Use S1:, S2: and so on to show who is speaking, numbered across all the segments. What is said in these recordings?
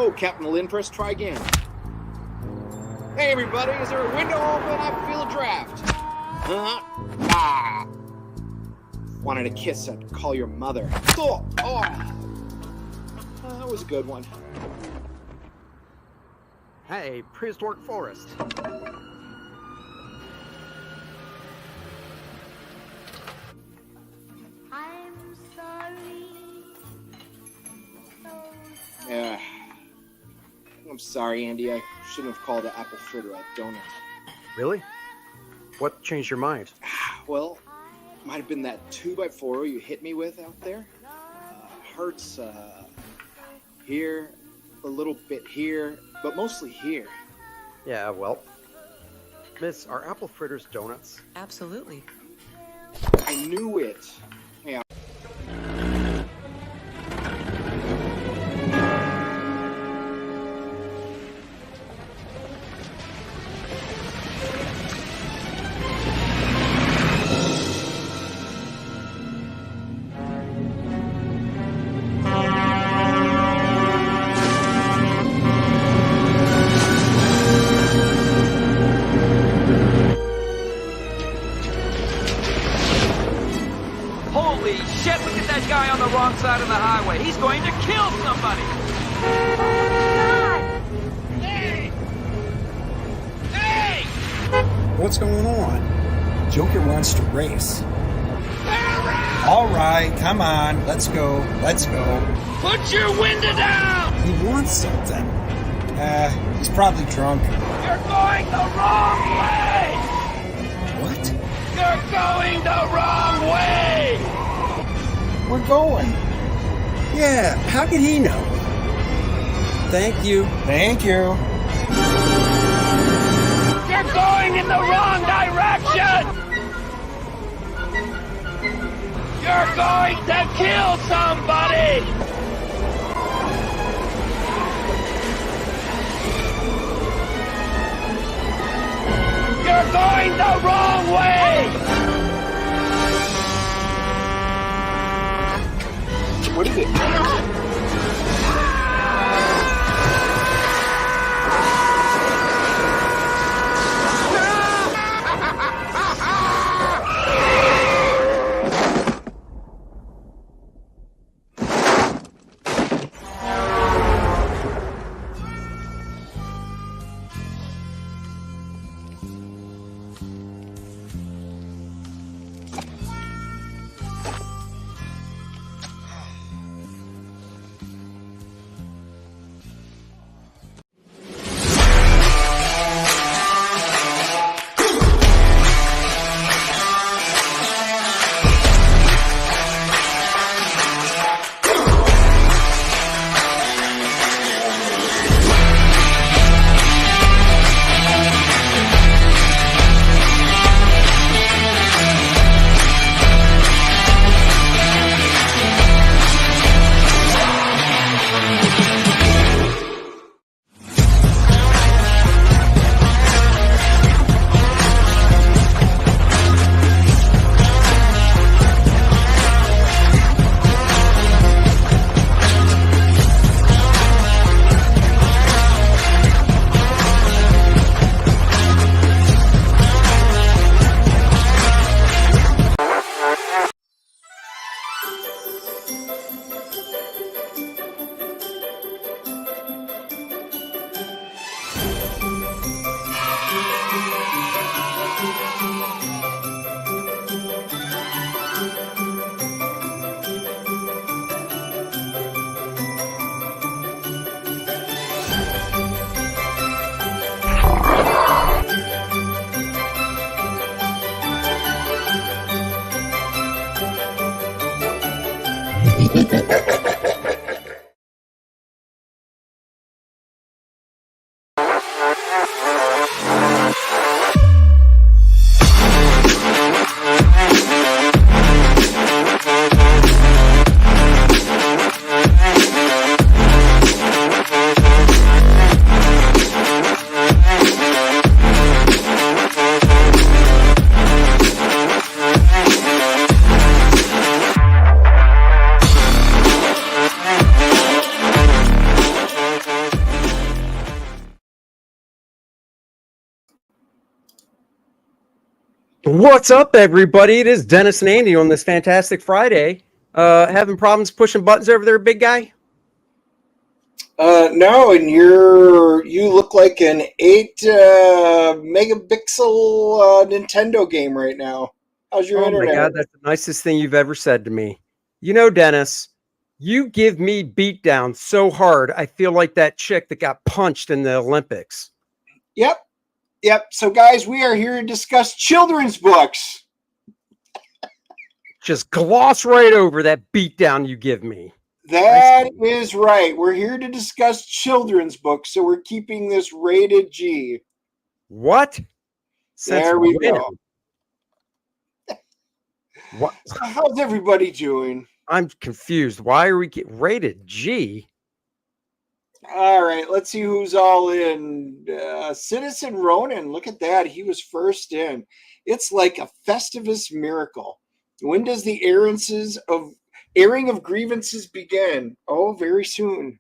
S1: No, Captain Lindpress, try again. Hey, everybody, is there a window open? I feel a draft. Huh? Ah. Wanted a kiss, I'd call your mother. Oh, that was a good one.
S2: Hey, prehistoric forest.
S3: I'm sorry.
S1: Yeah. I'm sorry, Andy. I shouldn't have called an apple fritter a donut.
S2: Really? What changed your mind?
S1: Well, might have been that 2x4 you hit me with out there. Hurts here, a little bit here, but mostly here.
S2: Yeah, well. Miss, are apple fritters donuts?
S4: Absolutely.
S1: I knew it. Yeah.
S5: Holy shit, look at that guy on the wrong side of the highway. He's going to kill somebody. Hey! Hey!
S6: What's going on? Joker wants to race. All right, come on, let's go.
S5: Put your window down!
S6: He wants something. He's probably drunk.
S5: You're going the wrong way!
S6: What?
S5: You're going the wrong way!
S6: We're going. Yeah, how did he know? Thank you.
S5: You're going in the wrong direction! You're going to kill somebody! You're going the wrong way!
S1: What is it?
S4: What's up, everybody? It is Dennis and Andy on this fantastic Friday. Having problems pushing buttons over there, big guy?
S6: No, and you look like an 8 megapixel Nintendo game right now. How's your
S4: Oh my
S6: internet?
S4: God, that's the nicest thing you've ever said to me. You know, Dennis, you give me beat down so hard, I feel like that chick that got punched in the Olympics.
S6: Yep. So, guys, we are here to discuss children's books.
S4: Just gloss right over that beat down you give me.
S6: That is right. We're here to discuss children's books, so we're keeping this rated G.
S4: What?
S6: There we go.
S4: What?
S6: So how's everybody doing?
S4: I'm confused. Why are we rated G?
S6: All right, let's see who's all in. Citizen Ronan, look at that. He was first in. It's like a Festivus miracle. When does the airing of grievances begin? Oh, very soon.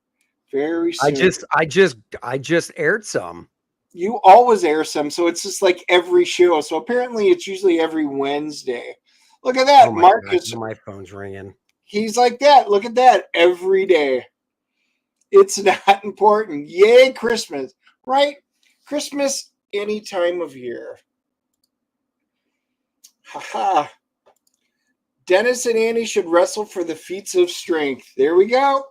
S6: Very soon.
S4: I just aired some.
S6: You always air some, so it's just like every show. So apparently it's usually every Wednesday. Look at that.
S4: Oh
S6: Marcus.
S4: God, my phone's ringing.
S6: He's like that. Look at that. Every day. It's not important. Yay, Christmas. Right? Christmas any time of year. Haha. Dennis and Annie should wrestle for the feats of strength. There we go.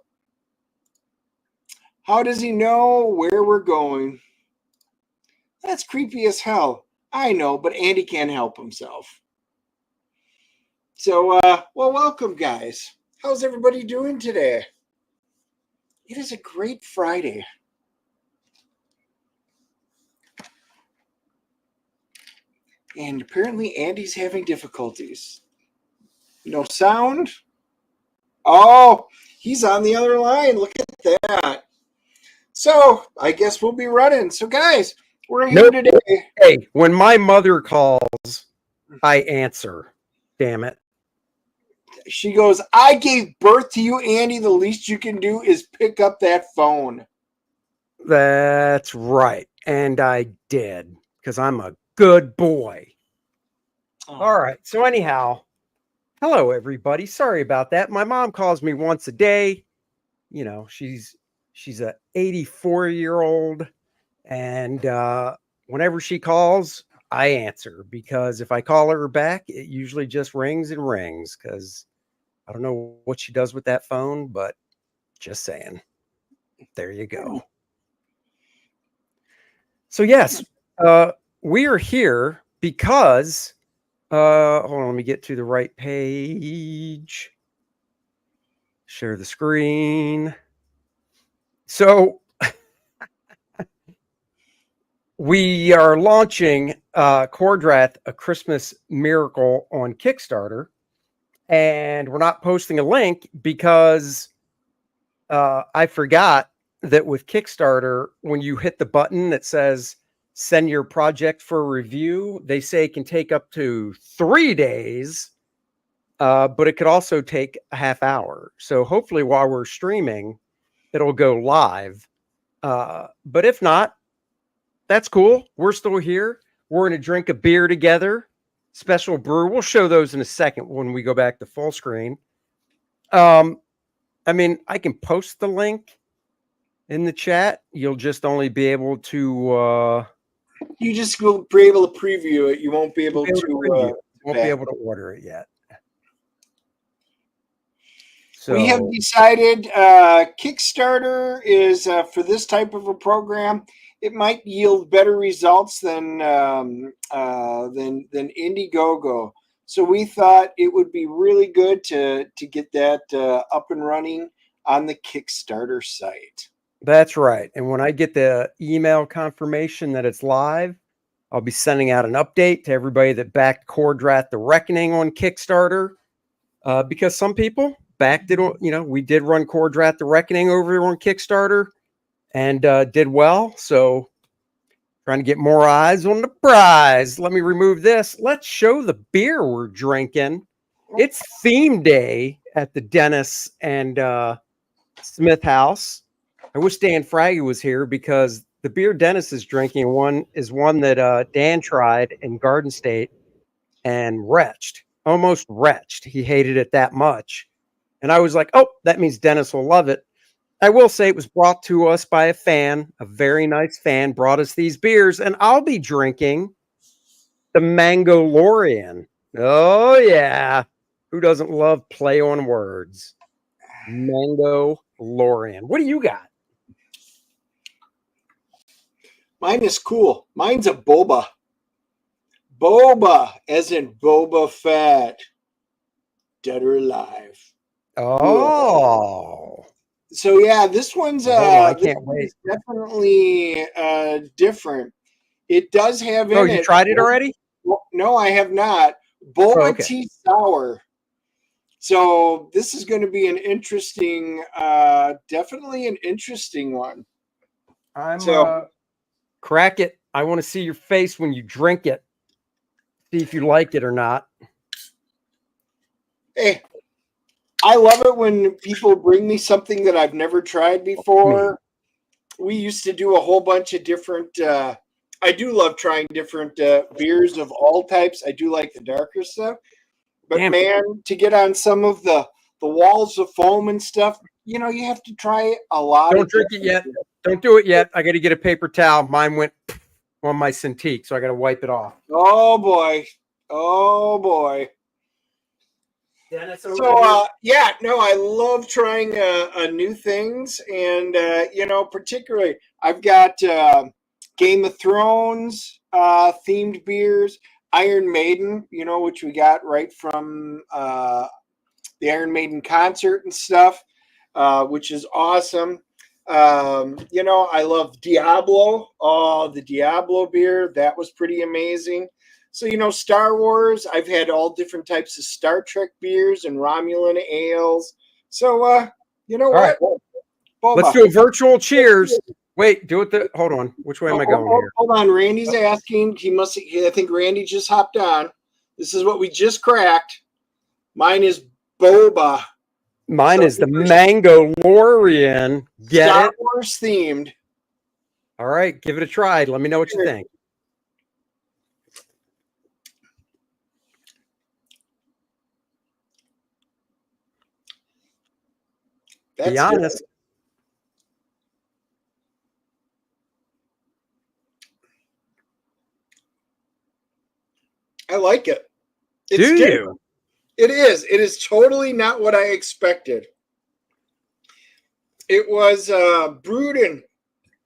S6: How does he know where we're going? That's creepy as hell. I know, but Andy can't help himself. So, well, welcome, guys. How's everybody doing today? It is a great Friday. And apparently Andy's having difficulties. No sound? Oh, he's on the other line. Look at that. So, I guess we'll be running. So, guys, we're here today.
S4: Hey, when my mother calls, I answer. Damn it.
S6: She goes, I gave birth to you, Andy. The least you can do is pick up that phone.
S4: That's right. And I did, because I'm a good boy. Oh. All right. So anyhow, hello, everybody. Sorry about that. My mom calls me once a day. You know, she's a 84-year-old. And whenever she calls, I answer, because if I call her back, it usually just rings and rings, because I don't know what she does with that phone, but just saying. There you go. So yes, we are here because, hold on, let me get to the right page. Share the screen. So we are launching Kor-Drath, A Christmas Miracle on Kickstarter. And we're not posting a link because I forgot that with Kickstarter, when you hit the button that says send your project for review, they say it can take up to 3 days, but it could also take a half hour. So hopefully while we're streaming, it'll go live. But if not, that's cool. We're still here. We're going to drink a beer together. Special brew. We'll show those in a second when we go back to full screen. I mean, I can post the link in the chat. You'll just only be able to.
S6: You just will be able to preview it. You won't be able to.
S4: You won't be able to order it yet. So
S6: we have decided Kickstarter is for this type of a program. It might yield better results than Indiegogo. So we thought it would be really good to get that up and running on the Kickstarter site.
S4: That's right. And when I get the email confirmation that it's live, I'll be sending out an update to everybody that backed Kor-Drath The Reckoning on Kickstarter. Because some people backed it, you know, we did run Kor-Drath The Reckoning over on Kickstarter and did well. So trying to get more eyes on the prize. Let me remove this. Let's show the beer we're drinking. It's theme day at the Dennis and Smith house. I wish Dan Fraggy was here, because the beer Dennis is drinking is one that Dan tried in Garden State. and retched, almost retched. He hated it that much. And I was like, oh, that means Dennis will love it. I will say it was brought to us by a fan, a very nice fan, brought us these beers, and I'll be drinking the Mango Lorian. Oh, yeah. Who doesn't love play on words? Mango Lorian. What do you got?
S6: Mine is cool. Mine's a boba. Boba, as in Boba Fett. Dead or alive.
S4: Oh.
S6: So yeah, this one's
S4: I can't wait.
S6: definitely different. It does have in
S4: Oh,
S6: it.
S4: you tried it already?
S6: No, I have not. Boba
S4: okay.
S6: tea sour. So this is going to be an interesting, definitely an interesting one.
S4: Crack it. I want to see your face when you drink it. See if you like it or not.
S6: Hey, I love it when people bring me something that I've never tried before. We used to do a whole bunch of different. I do love trying different beers of all types. I do like the darker stuff, but man, to get on some of the walls of foam and stuff, you have to try a lot.
S4: Don't drink it yet. Don't do it yet. I got to get a paper towel. Mine went on my Cintiq, so I got to wipe it off.
S6: Oh boy. I love trying new things, and particularly I've got Game of Thrones themed beers, Iron Maiden, which we got right from the Iron Maiden concert and stuff, which is awesome. I love Diablo. Oh, the Diablo beer, that was pretty amazing. So, Star Wars, I've had all different types of Star Trek beers and Romulan ales. So, what?
S4: Right. Let's do a virtual cheers. Wait, do it. Hold on. Which way am I going here?
S6: Hold on. Randy's asking. I think Randy just hopped on. This is what we just cracked. Mine is boba.
S4: Mine is the Mango Lorian. Get
S6: Star
S4: it?
S6: Wars themed.
S4: All right, give it a try. Let me know what you think. Be honest.
S6: I like it.
S4: Do you?
S6: It is. It is totally not what I expected. It was brewed in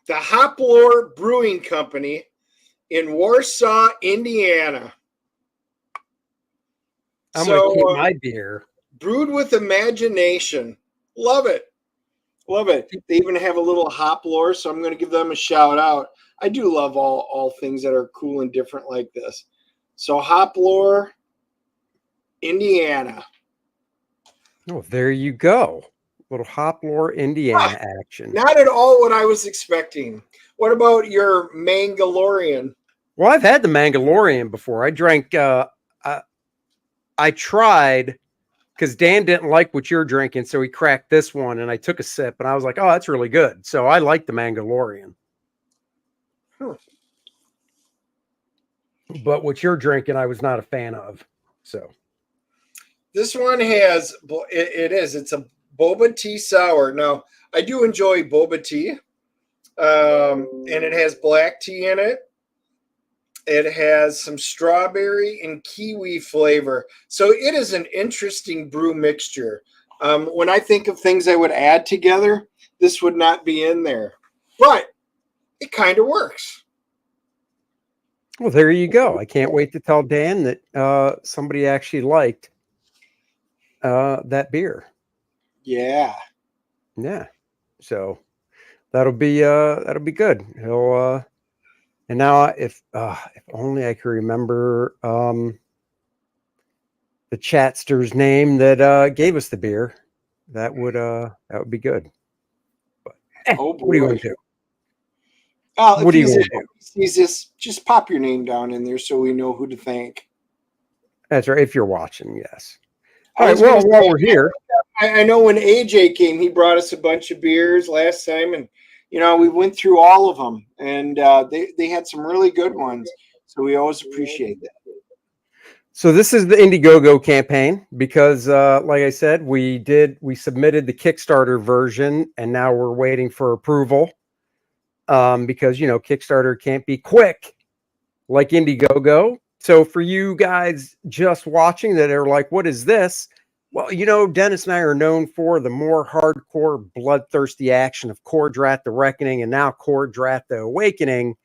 S6: the Hop Lore Brewing Company in Warsaw, Indiana.
S4: I'm going to keep my beer.
S6: Brewed with imagination. Love it. Love it. They even have a little Hop Lore, so I'm going to give them a shout out. I do love all things that are cool and different like this. So Hop Lore, Indiana.
S4: Oh, there you go. Little Hop Lore, Indiana action.
S6: Not at all what I was expecting. What about your Mangalorean?
S4: Well, I've had the Mangalorean before. I drank, I tried, because Dan didn't like what you're drinking, so he cracked this one, and I took a sip, and I was like, oh, that's really good. So I like the Mangalorean. But what you're drinking, I was not a fan of. So
S6: this one has, it's a boba tea sour. Now, I do enjoy boba tea, and it has black tea in it. It has some strawberry and kiwi flavor. So it is an interesting brew mixture. When I think of things I would add together, this would not be in there. But it kind of works.
S4: Well, there you go. I can't wait to tell Dan that somebody actually liked that beer.
S6: Yeah.
S4: Yeah. So that'll be good. He'll and now if only I could remember the chatster's name that gave us the beer, that would be good. But what are you going to do?
S6: What are you going to do? Sees this, just pop your name down in there so we know who to thank.
S4: That's right. If you're watching, yes. All right. Well, while we're here,
S6: I know when AJ came, he brought us a bunch of beers last time, and we went through all of them, and they had some really good ones. So we always appreciate that.
S4: So this is the Indiegogo campaign because, like I said, we submitted the Kickstarter version, and now we're waiting for approval because Kickstarter can't be quick like Indiegogo. So for you guys just watching that are like, "What is this?" Well, Dennis and I are known for the more hardcore, bloodthirsty action of Kor-Drath the Reckoning and now Kor-Drath the Awakening,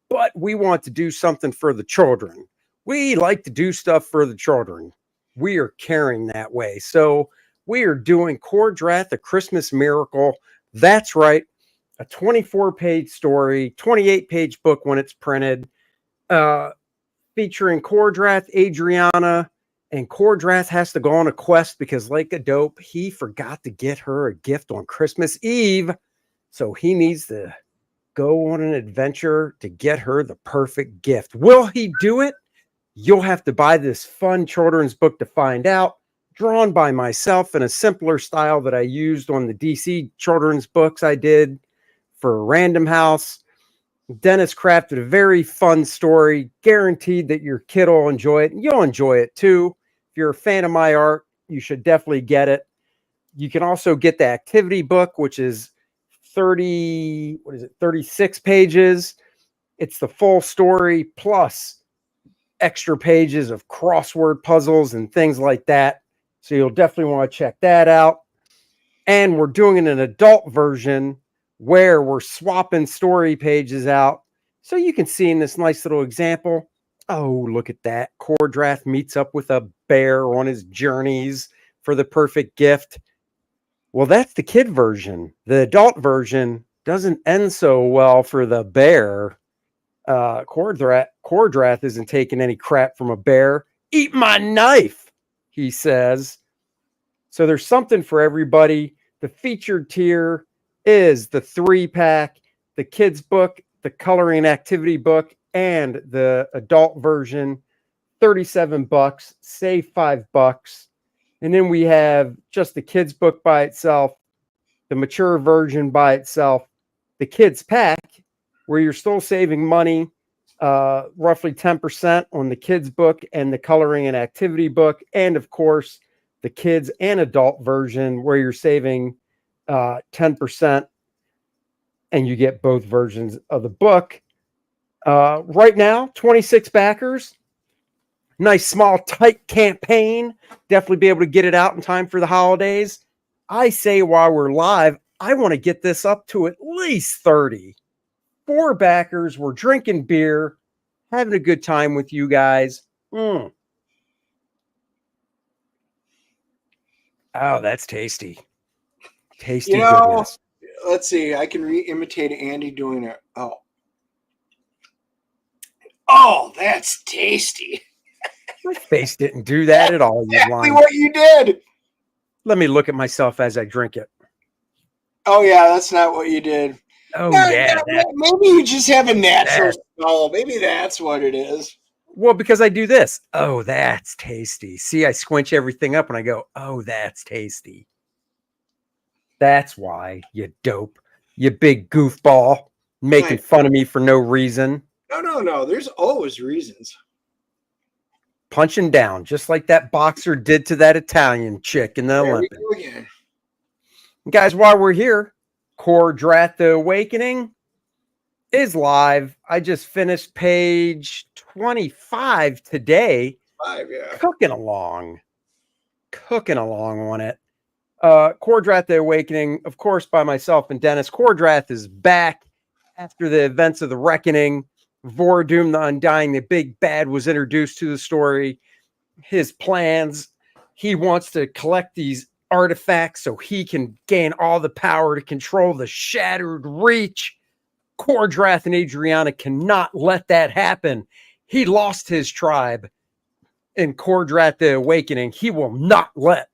S4: but we want to do something for the children. We like to do stuff for the children. We are caring that way. So we are doing Kor-Drath, A Christmas Miracle. That's right. A 24-page story, 28-page book when it's printed, featuring Kor-Drath, Adriana, and Kor-Drath has to go on a quest because, like a dope, he forgot to get her a gift on Christmas Eve. So he needs to go on an adventure to get her the perfect gift. Will he do it? You'll have to buy this fun children's book to find out. Drawn by myself in a simpler style that I used on the DC children's books I did for Random House. Dennis crafted a very fun story, guaranteed that your kid will enjoy it, and you'll enjoy it too. If you're a fan of my art, you should definitely get it. You can also get the activity book, which is 36 pages. It's the full story plus extra pages of crossword puzzles and things like that. So you'll definitely want to check that out. And we're doing an adult version where we're swapping story pages out. So you can see in this nice little example, oh, look at that. Kor-Drath meets up with a bear on his journeys for the perfect gift. Well, that's the kid version. The adult version doesn't end so well for the bear. Kor-Drath isn't taking any crap from a bear. Eat my knife, he says. So there's something for everybody. The featured tier is the 3-pack, the kids book, the coloring activity book, and the adult version. $37, save $5. And then we have just the kids book by itself, the mature version by itself, the kids pack, where you're still saving money, roughly 10% on the kids book and the coloring and activity book, and of course the kids and adult version where you're saving 10% and you get both versions of the book. Right now, 26 backers. Nice, small, tight campaign. Definitely be able to get it out in time for the holidays. I say while we're live, I want to get this up to at least 30. 4 backers. We're drinking beer, having a good time with you guys. Oh, that's tasty. Tasty goodness.
S6: Let's see. I can imitate Andy doing it. Oh, that's tasty.
S4: My face didn't do that at all.
S6: Exactly what you did.
S4: Let me look at myself as I drink it.
S6: Oh, yeah, that's not what you did.
S4: Oh,
S6: no,
S4: yeah.
S6: Maybe you just have a natural smell. Maybe that's what it is.
S4: Well, because I do this. Oh, that's tasty. See, I squinch everything up and I go, oh, that's tasty. That's why, you dope. You big goofball. Making fun of me for no reason.
S6: No. There's always reasons.
S4: Punching down, just like that boxer did to that Italian chick in the Olympics. Guys, while we're here, Kor-Drath the Awakening is live. I just finished page 25 today. Cooking along on it. Kor-Drath the Awakening, of course, by myself and Dennis. Kor-Drath is back after the events of the Reckoning. Vordoom the Undying, the big bad, was introduced to the story. His plans. He wants to collect these artifacts so he can gain all the power to control the Shattered Reach. Kor-Drath and Adriana cannot let that happen. He lost his tribe in Kor-Drath the Awakening. He will not let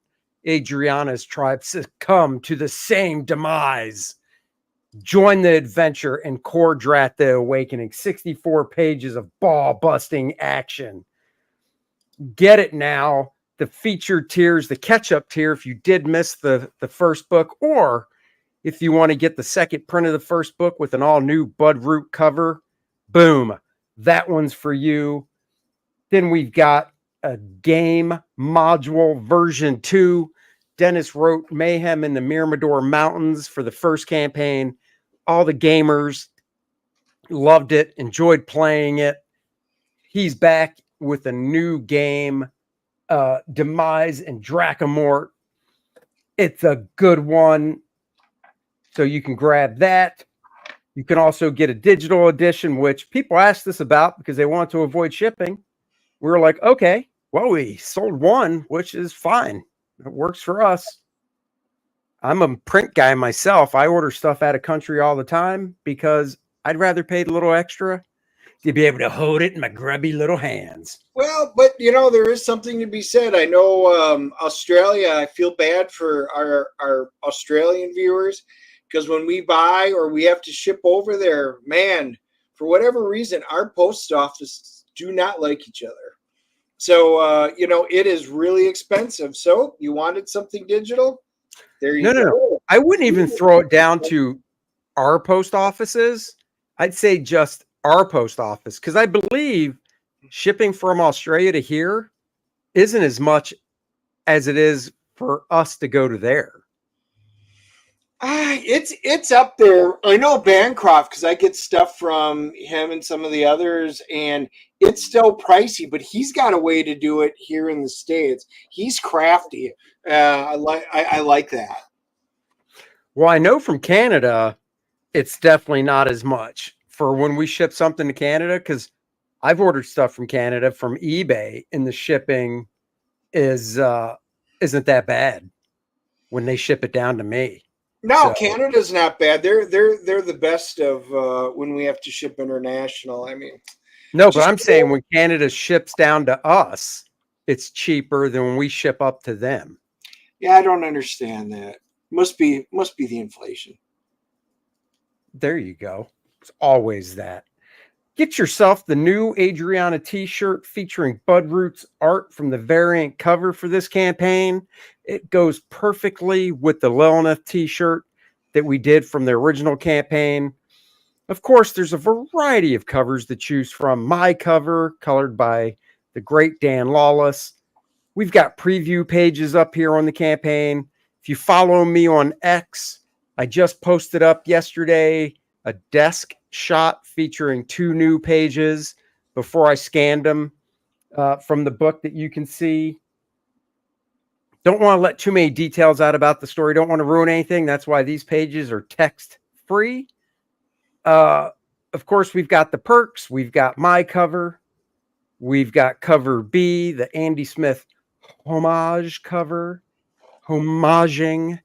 S4: Adriana's tribe succumb to the same demise. Join the adventure in Kor-Drath the Awakening. 64 pages of ball-busting action. Get it now. The featured tiers, the catch-up tier, if you did miss the first book, or if you want to get the second print of the first book with an all-new Budroot cover, boom, that one's for you. Then we've got a game module version 2. Dennis wrote Mayhem in the Mirador Mountains for the first campaign. All the gamers loved it, enjoyed playing it. He's back with a new game, Demise and Dracomort. It's a good one, so you can grab that. You can also get a digital edition, which people asked us about because they want to avoid shipping. We were like, okay, well, we sold one, which is fine. It works for us. I'm a print guy myself. I order stuff out of country all the time because I'd rather pay a little extra to be able to hold it in my grubby little hands.
S6: Well, but there is something to be said. I know Australia, I feel bad for our Australian viewers because when we buy or we have to ship over there, man, for whatever reason, our post offices do not like each other. So, it is really expensive. So you wanted something digital? There you go.
S4: No. I wouldn't even throw it down to our post offices. I'd say just our post office, because I believe shipping from Australia to here isn't as much as it is for us to go to there.
S6: It's up there. I know Bancroft because I get stuff from him and some of the others, and it's still pricey, but he's got a way to do it here in the States. He's crafty. I like that.
S4: Well, I know from Canada, it's definitely not as much for when we ship something to Canada, because I've ordered stuff from Canada from eBay, and the shipping isn't that bad when they ship it down to me.
S6: No, Canada's not bad. They're the best of when we have to ship international. I mean,
S4: no, but I'm saying when Canada ships down to us, it's cheaper than when we ship up to them.
S6: Yeah, I don't understand that. Must be the inflation.
S4: There you go. It's always that. Get yourself the new Adriana t-shirt featuring Bud Root's art from the variant cover for this campaign. It goes perfectly with the Lilith t-shirt that we did from the original campaign. Of course, there's a variety of covers to choose from. My cover, colored by the great Dan Lawless. We've got preview pages up here on the campaign. If you follow me on X, I just posted up yesterday a desk shot featuring 2 new pages before I scanned them from the book that you can see. Don't want to let too many details out about the story. Don't want to ruin anything. That's why these pages are text free. Of course, we've got the perks. We've got my cover. We've got cover B, the Andy Smith homage cover, homaging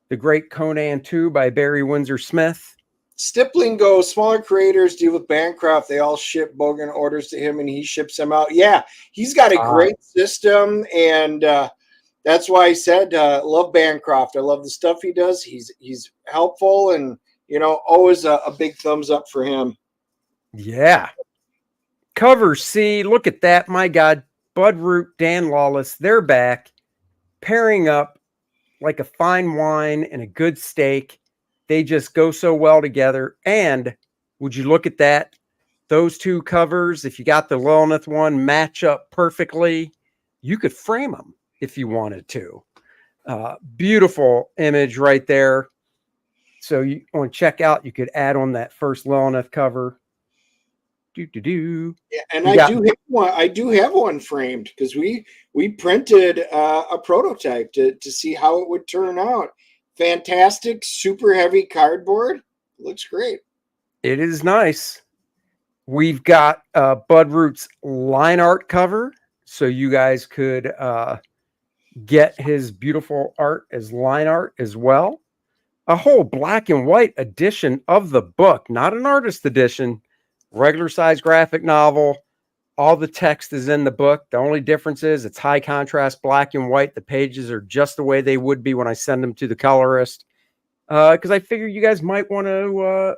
S4: the great Conan 2 by Barry Windsor Smith.
S6: Stippling goes, smaller creators deal with Bancroft. They all ship Bogan orders to him and he ships them out. Yeah, he's got a great system, and that's why I said love Bancroft. I love the stuff he does. He's helpful, and always a big thumbs up for him.
S4: Yeah. Cover C, look at that. My God, Bud Root, Dan Lawless, they're back, pairing up like a fine wine and a good steak. They just go so well together. And would you look at that? Those 2 covers, if you got the Lilith one, match up perfectly. You could frame them if you wanted to. Beautiful image right there. So you want to check out, you could add on that first Lilith cover. Yeah,
S6: and I do have one framed because we printed a prototype to see how it would turn out. Fantastic, super heavy cardboard. Looks great.
S4: It is nice. We've got Bud Root's line art cover, so you guys could get his beautiful art as line art as well. A whole black and white edition of the book, not an artist edition. Regular size graphic novel. All the text is in the book. The only difference is it's high contrast black and white. The pages are just the way they would be when I send them to the colorist. Because I figure you guys might want to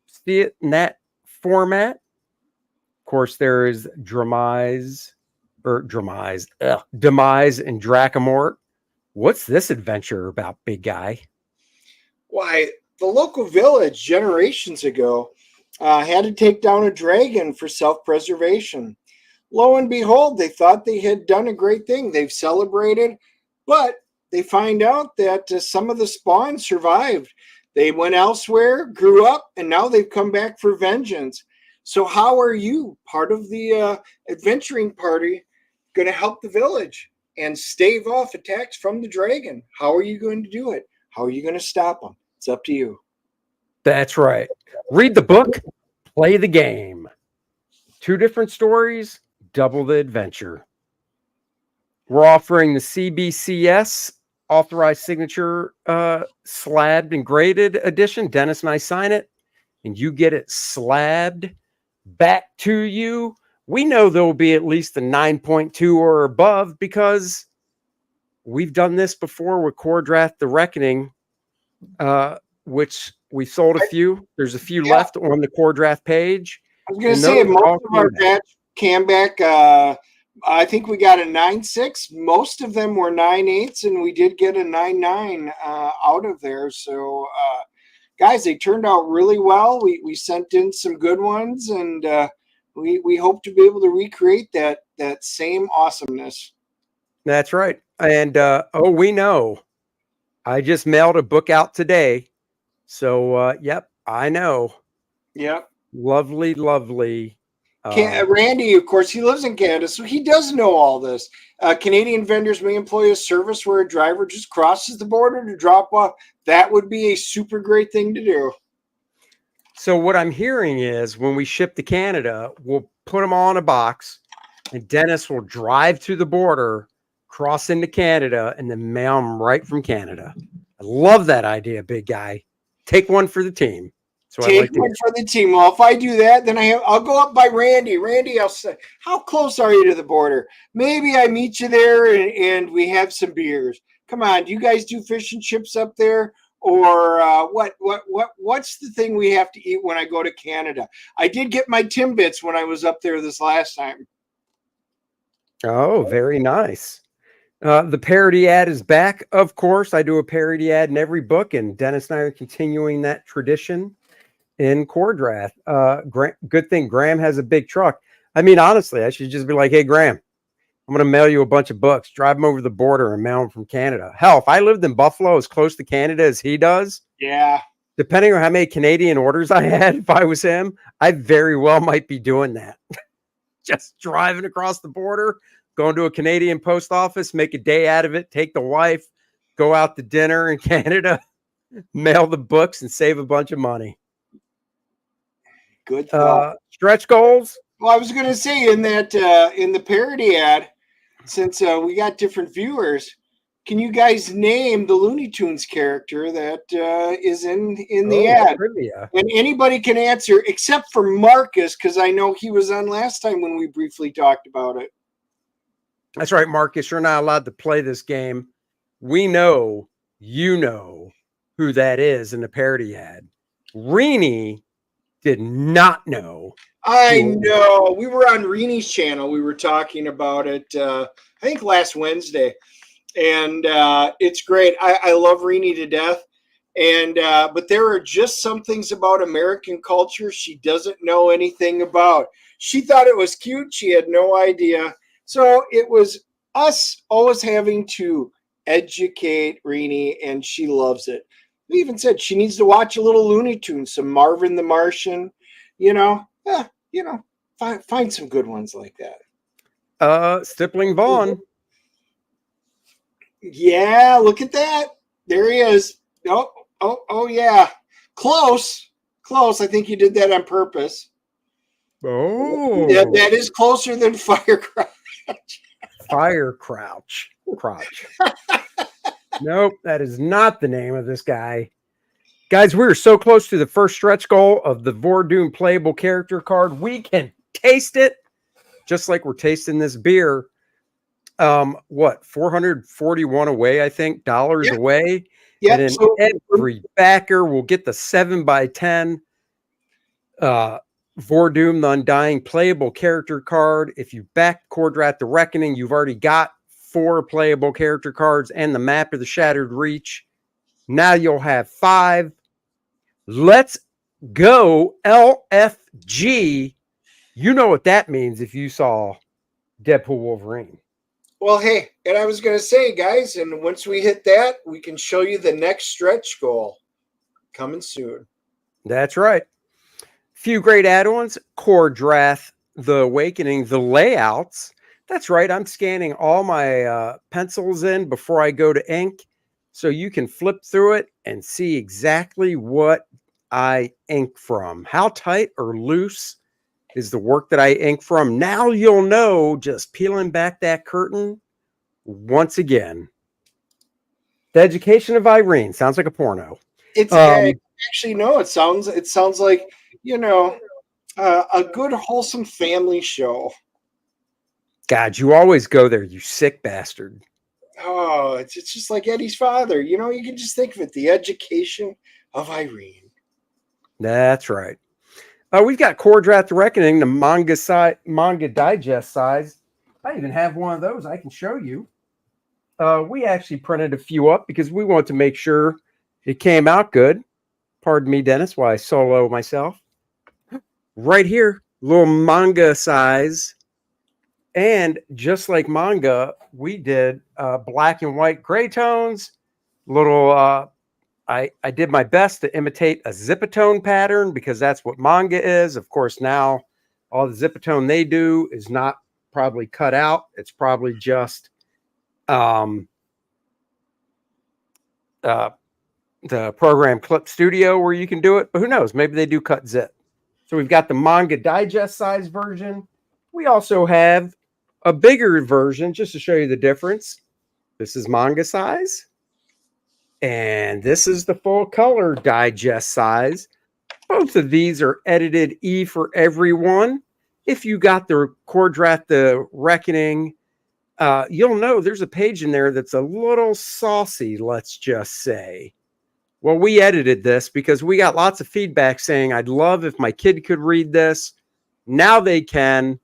S4: see it in that format. Of course, there is Demise and Dracomort. What's this adventure about, big guy?
S6: Why, the local village generations ago had to take down a dragon for self-preservation. lo and behold, they thought they had done a great thing. They've celebrated, but they find out that some of the spawn survived. They went elsewhere, grew up, and now they've come back for vengeance. So how are you, part of the adventuring party, going to help the village and stave off attacks from the dragon? How are you going to do it? How are you going to stop them? It's up to you.
S4: That's right. Read the book, play the game. 2 different stories, double the adventure. We're offering the CBCS authorized signature slabbed and graded edition. Dennis and I sign it, and you get it slabbed back to you. We know there will be at least a 9.2 or above because we've done this before with Kor-Drath The Reckoning, which we sold a few. There's a few left on the Kor-Drath page.
S6: I was going to say, most of our batch came back. I think we got a 9.6. Most of them were 9.8s, and we did get a 9.9 out of there. So, guys, they turned out really well. We sent in some good ones, and we hope to be able to recreate that same awesomeness.
S4: That's right. And we know. I just mailed a book out today. So, yep, I know.
S6: Yep.
S4: Lovely, lovely.
S6: Randy, of course, he lives in Canada, so he does know all this. Canadian vendors may employ a service where a driver just crosses the border to drop off. That would be a super great thing to do.
S4: So what I'm hearing is when we ship to Canada, we'll put them all in a box, and Dennis will drive to the border, cross into Canada, and then mail them right from Canada. I love that idea, big guy. Take one for the team. So
S6: Take one for the team. Well, if I do that, then I'll go up by Randy. Randy, I'll say, how close are you to the border? Maybe I meet you there and we have some beers. Come on, do you guys do fish and chips up there? Or what's the thing we have to eat when I go to Canada? I did get my Timbits when I was up there this last time.
S4: Oh, very nice. The parody ad is back, of course. I do a parody ad in every book, and Dennis and I are continuing that tradition in Kor-Drath. Good thing Graham has a big truck. I mean, honestly, I should just be like, hey, Graham, I'm going to mail you a bunch of books. Drive them over the border and mail them from Canada. Hell, if I lived in Buffalo as close to Canada as he does,
S6: yeah,
S4: depending on how many Canadian orders I had, if I was him, I very well might be doing that. Just driving across the border, going to a Canadian post office, make a day out of it, take the wife, go out to dinner in Canada, mail the books, and save a bunch of money.
S6: Good thought.
S4: Stretch goals?
S6: Well, I was going to say in that in the parody ad, since we got different viewers, can you guys name the Looney Tunes character that is in the ad?
S4: Trivia.
S6: And anybody can answer except for Marcus, because I know he was on last time when we briefly talked about it.
S4: That's right, Marcus. You're not allowed to play this game. We know you know who that is in the parody ad. Rini did not know.
S6: I know. We were on Rini's channel. We were talking about it, I think last Wednesday. And it's great. I love Rini to death. And but there are just some things about American culture she doesn't know anything about. She thought it was cute. She had no idea. So it was us always having to educate Rini, and she loves it. We even said she needs to watch a little Looney Tunes, some Marvin the Martian, find some good ones like that.
S4: Stippling Vaughn.
S6: Yeah, look at that. There he is. Oh yeah. Close. I think you did that on purpose.
S4: Oh.
S6: Yeah, that is closer than Firecrouch.
S4: Firecrouch. Nope, that is not the name of this guy. Guys, we're so close to the first stretch goal of the Vordoom playable character card. We can taste it just like we're tasting this beer. 441 away, I think, dollars away.
S6: Yeah,
S4: and then
S6: so
S4: every backer will get the 7x10 Vordoom the Undying playable character card. If you back Kor-Drath the Reckoning, you've already got 4 playable character cards and the Map of the Shattered Reach. Now you'll have 5. Let's go LFG. You know what that means if you saw Deadpool Wolverine.
S6: Well, hey, and I was going to say, guys, and once we hit that, we can show you the next stretch goal coming soon.
S4: That's right. Few great add-ons. Kor-Drath, The Awakening, the layouts. That's right. I'm scanning all my pencils in before I go to ink, so you can flip through it and see exactly what I ink from. How tight or loose is the work that I ink from? Now you'll know, just peeling back that curtain once again. The Education of Irene sounds like a porno.
S6: It's actually no. It sounds like, you know, a good wholesome family show.
S4: God, you always go there, you sick bastard.
S6: Oh, it's just like Eddie's father. You know, you can just think of it: The Education of Irene.
S4: That's right. We've got Kor-Drath The Reckoning, the manga digest size. I even have one of those I can show you. We actually printed a few up because we want to make sure it came out good. Pardon me, Dennis, while I solo myself. Right here, little manga size. And just like manga, we did black and white gray tones. Little, I did my best to imitate a zipatone pattern because that's what manga is. Of course, now all the zipatone they do is not probably cut out. It's probably just the program Clip Studio where you can do it. But who knows? Maybe they do cut zip. So we've got the manga digest size version. We also have a bigger version just to show you the difference. This is manga size. And this is the full color digest size. Both of these are edited E for everyone. If you got the Kor-Drath The Reckoning, you'll know there's a page in there that's a little saucy, let's just say. Well, we edited this because we got lots of feedback saying, I'd love if my kid could read this. Now they can.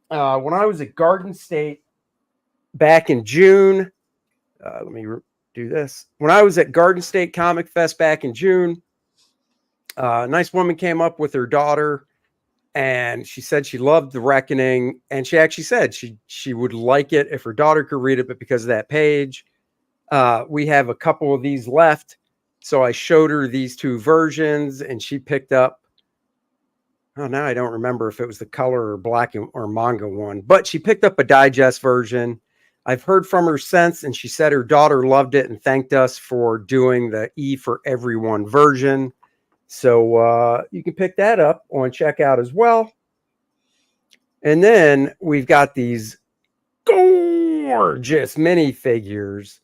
S4: When I was at Garden State back in June, let me do this. When I was at Garden State Comic Fest back in June, a nice woman came up with her daughter, and she said she loved The Reckoning, and she actually said she would like it if her daughter could read it, but because of that page, we have a couple of these left. So I showed her these two versions, and she picked up. Oh, now I don't remember if it was the color or black or manga one, but she picked up a digest version. I've heard from her since, and she said her daughter loved it and thanked us for doing the E for everyone version. So you can pick that up on checkout as well. And then we've got these gorgeous minifigures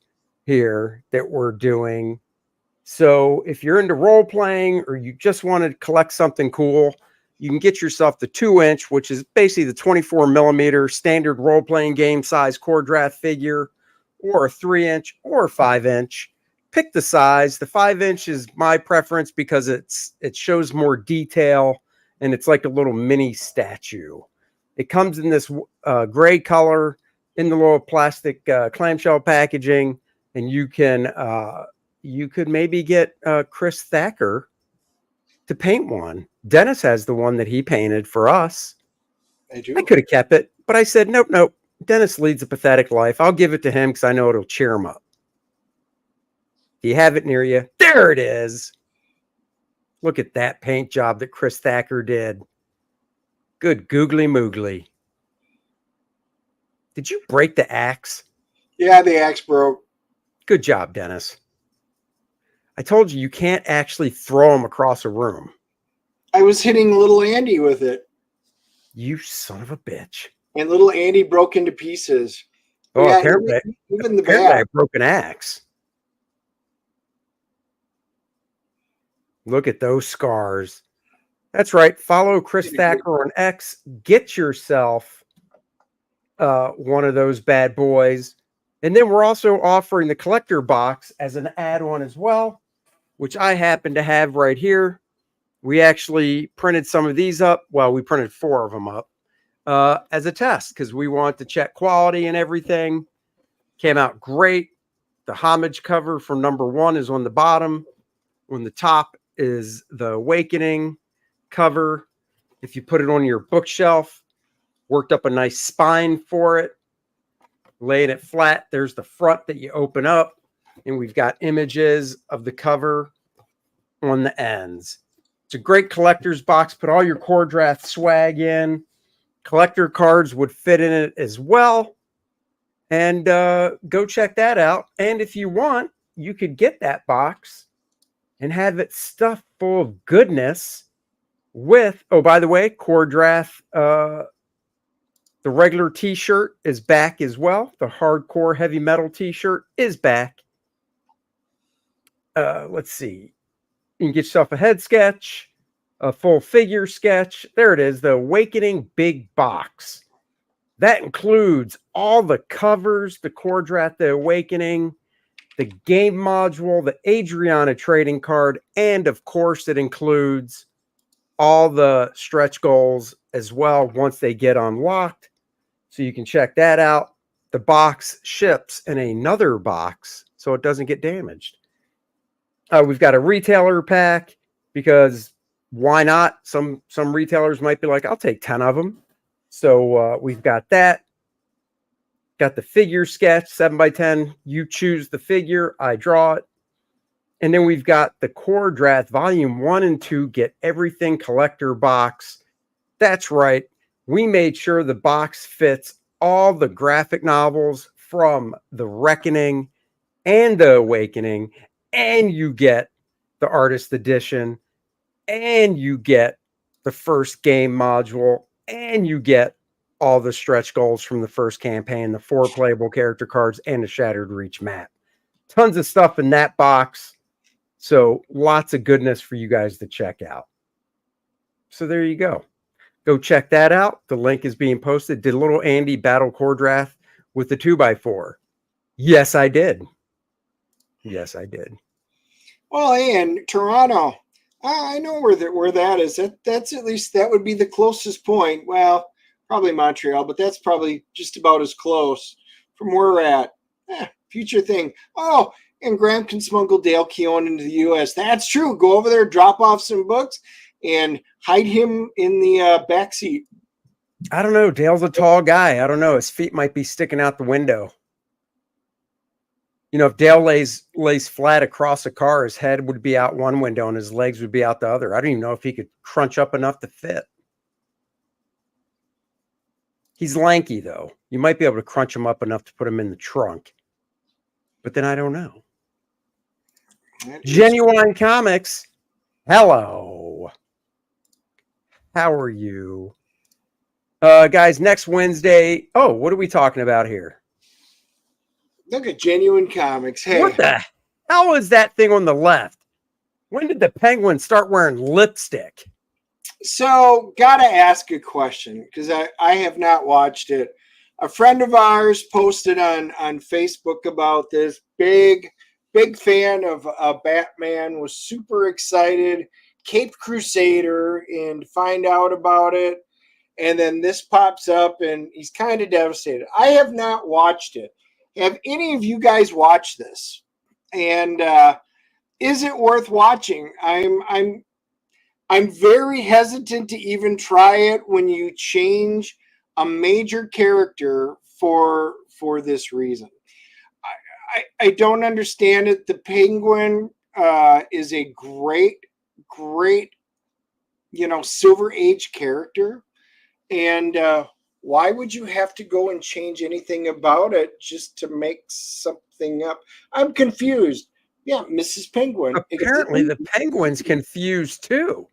S4: here that we're doing. So if you're into role playing or you just want to collect something cool, you can get yourself the 2-inch, which is basically the 24 millimeter standard role playing game size Kor-Drath figure, or a 3-inch or a 5-inch. Pick the size. The 5-inch is my preference because it shows more detail and it's like a little mini statue. It comes in this gray color in the little plastic clamshell packaging, and you could maybe get Chris Thacker to paint one. Dennis has the one that he painted for us.
S6: I do.
S4: I could have kept it, but I said, nope. Dennis leads a pathetic life. I'll give it to him because I know it'll cheer him up. Do you have it near you? There it is. Look at that paint job that Chris Thacker did. Good googly moogly. Did you break the axe?
S6: Yeah, the axe broke.
S4: Good job, Dennis. I told you can't actually throw them across a room.
S6: I was hitting little Andy with it,
S4: You son of a bitch.
S6: and little Andy broke into pieces.
S4: Oh,
S6: Yeah,
S4: apparently
S6: even the
S4: I
S6: back.
S4: broke an axe. Look at those scars. That's right. Follow Chris Thacker on X. Get yourself one of those bad boys. And then we're also offering the collector box as an add-on as well, which I happen to have right here. We actually printed some of these up. Well, we printed 4 of them up as a test because we want to check quality and everything. Came out great. The homage cover from #1 is on the bottom. On the top is the Awakening cover. If you put it on your bookshelf, Worked up a nice spine for it. Laying it flat. There's the front that you open up. And we've got images of the cover on the ends. It's a great collector's box. Put all your Kor-Drath swag in. Collector cards would fit in it as well. And go check that out. And if you want, you could get that box and have it stuffed full of goodness with, oh, by the way, Kor-Drath, the regular t-shirt is back as well. The hardcore heavy metal t-shirt is back. Let's see. You can get yourself a head sketch, a full figure sketch. There it is, the Awakening Big Box. That includes all the covers, the Kor-Drath, the Awakening, the game module, the Adriana trading card, and of course it includes all the stretch goals as well once they get unlocked. So you can check that out. The box ships in another box so it doesn't get damaged. We've got a retailer pack because why not? Some retailers might be like, I'll take 10 of them. So we've got that. Got the figure sketch, 7x10. You choose the figure, I draw it. And then we've got the Kor-Drath Volume 1 and 2 Get Everything Collector box. That's right. We made sure the box fits all the graphic novels from The Reckoning and The Awakening. And you get the Artist Edition. And you get the first game module. And you get all the stretch goals from the first campaign, the 4 playable character cards, and the Shattered Reach map. Tons of stuff in that box. So lots of goodness for you guys to check out. So there you go. Go check that out. The link is being posted. Did little Andy battle Kor-Drath with the 2x4? Yes, I did. Yes, I did.
S6: Well, and Toronto, I know where that is. That's at least, that would be the closest point. Well, probably Montreal, but that's probably just about as close from where we're at. Future thing. Oh, and Graham can smuggle Dale Keown into the U.S. That's true. Go over there, drop off some books, and hide him in the back seat.
S4: I don't know. Dale's a tall guy. I don't know. His feet might be sticking out the window. You know, if Dale lays flat across a car, his head would be out one window and his legs would be out the other. I don't even know if he could crunch up enough to fit. He's lanky, though. You might be able to crunch him up enough to put him in the trunk. But then I don't know. Genuine Comics. Hello. How are you? Guys, next Wednesday. Oh, what are we talking about here?
S6: Look at Genuine Comics. Hey.
S4: What the hell is that thing on the left? When did the Penguin start wearing lipstick?
S6: So, gotta ask a question because I have not watched it. A friend of ours posted on Facebook about this. Big fan of Batman, was super excited. Caped Crusader, and find out about it. And then this pops up and he's kind of devastated. I have not watched it. Have any of you guys watched this? And is it worth watching? I'm very hesitant to even try it when you change a major character for this reason. I don't understand it. The Penguin is a great, Silver Age character. And why would you have to go and change anything about it just to make something up? I'm confused. Yeah, Mrs. Penguin.
S4: Apparently the Penguin's confused too.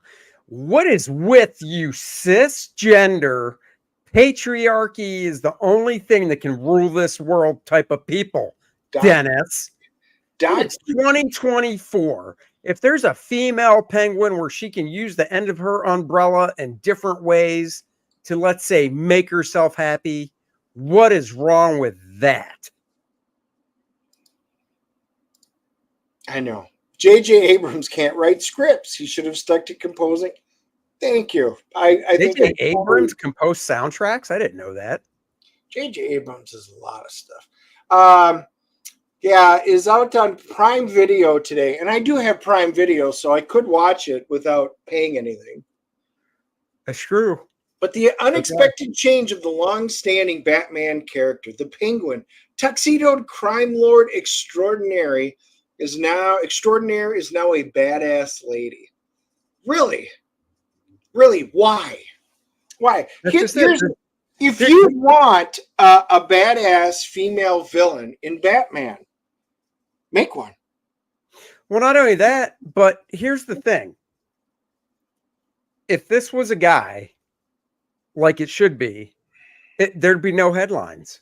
S4: What is with you, cisgender? Patriarchy is the only thing that can rule this world type of people, Dennis. It's 2024. If there's a female penguin where she can use the end of her umbrella in different ways to, let's say, make herself happy, what is wrong with that?
S6: I know. J.J. Abrams can't write scripts. He should have stuck to composing. Thank you. I think
S4: J.J. Abrams composed soundtracks? I didn't know that.
S6: J.J. Abrams is a lot of stuff. Yeah, is out on Prime Video today. And I do have Prime Video, so I could watch it without paying anything.
S4: That's true.
S6: But the unexpected change of the long-standing Batman character, the Penguin, tuxedoed crime lord extraordinaire, is now a badass lady. Really? Really? Why? Why?
S4: That's just it.
S6: If you want a badass female villain in Batman, make one.
S4: Well, not only that, but here's the thing. If this was a guy, like it should be, there'd be no headlines.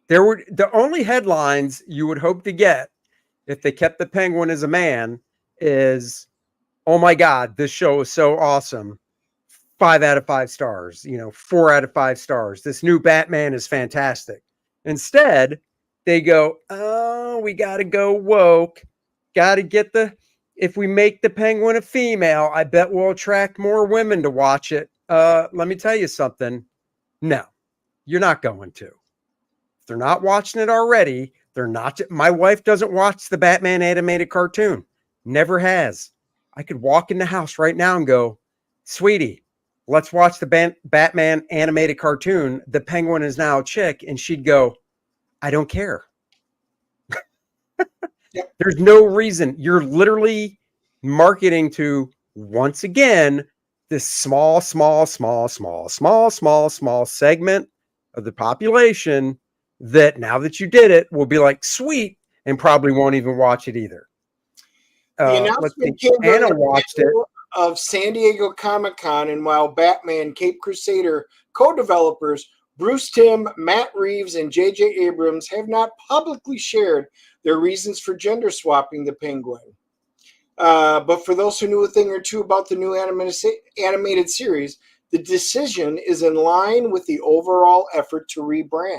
S4: The only headlines you would hope to get if they kept the Penguin as a man is, oh my God, this show is so awesome. 5 out of 5 stars, 4 out of 5 stars. This new Batman is fantastic. Instead, they go, oh, we got to go woke. Got to get if we make the Penguin a female, I bet we'll attract more women to watch it. Let me tell you something. No, you're not going to. If they're not watching it already, they're not. My wife doesn't watch the Batman animated cartoon. Never has. I could walk in the house right now and go, sweetie, let's watch the Batman animated cartoon. The Penguin is now a chick. And she'd go, I don't care. There's no reason. You're literally marketing to, once again, this small segment of the population that now that you did it will be like, sweet, and probably won't even watch it either.
S6: The announcement came
S4: Anna watched it
S6: of San Diego Comic-Con, and while Batman Cape Crusader co-developers Bruce Timm, Matt Reeves, and J.J. Abrams have not publicly shared their reasons for gender swapping the Penguin. But for those who knew a thing or two about the new animated series, the decision is in line with the overall effort to rebrand.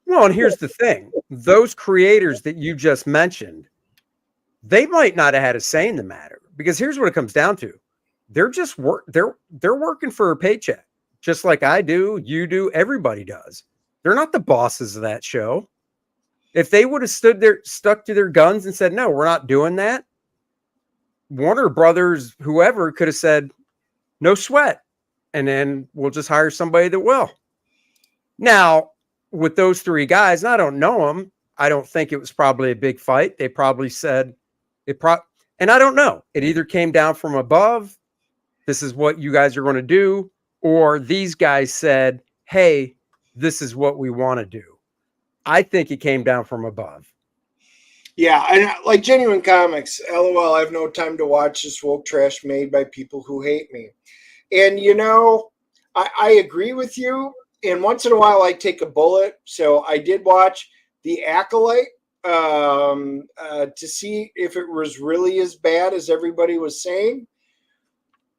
S4: Well, and here's the thing. Those creators that you just mentioned, they might not have had a say in the matter, because here's what it comes down to. They're just they're working for a paycheck, just like I do, you do, everybody does. They're not the bosses of that show. If they would have stuck to their guns and said, no, we're not doing that, Warner Brothers, whoever, could have said, no sweat, and then we'll just hire somebody that will. Now, with those 3 guys, and I don't know them, I don't think it was probably a big fight. They probably said and I don't know. It either came down from above, this is what you guys are going to do, or these guys said, hey, this is what we want to do. I think it came down from above.
S6: Yeah, and like Genuine Comics, LOL, I have no time to watch this woke trash made by people who hate me. And, I agree with you. And once in a while, I take a bullet. So I did watch The Acolyte to see if it was really as bad as everybody was saying.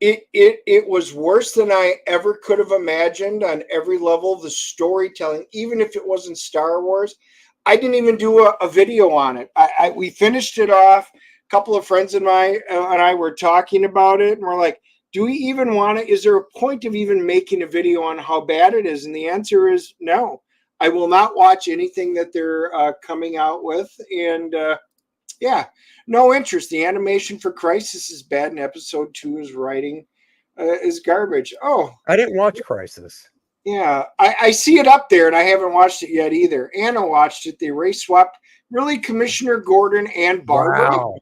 S6: It was worse than I ever could have imagined on every level. The storytelling, even if it wasn't Star Wars, I didn't even do a video on it. We finished it off. A couple of friends and I were talking about it, and we're like, do we even want to? Is there a point of even making a video on how bad it is? And the answer is no. I will not watch anything that they're coming out with, and no interest. The animation for Crisis is bad, and episode 2 is garbage. Oh,
S4: I didn't watch Crisis.
S6: Yeah, I see it up there, and I haven't watched it yet either. Anna watched it. They race swapped really Commissioner Gordon and Barbara.
S4: Wow.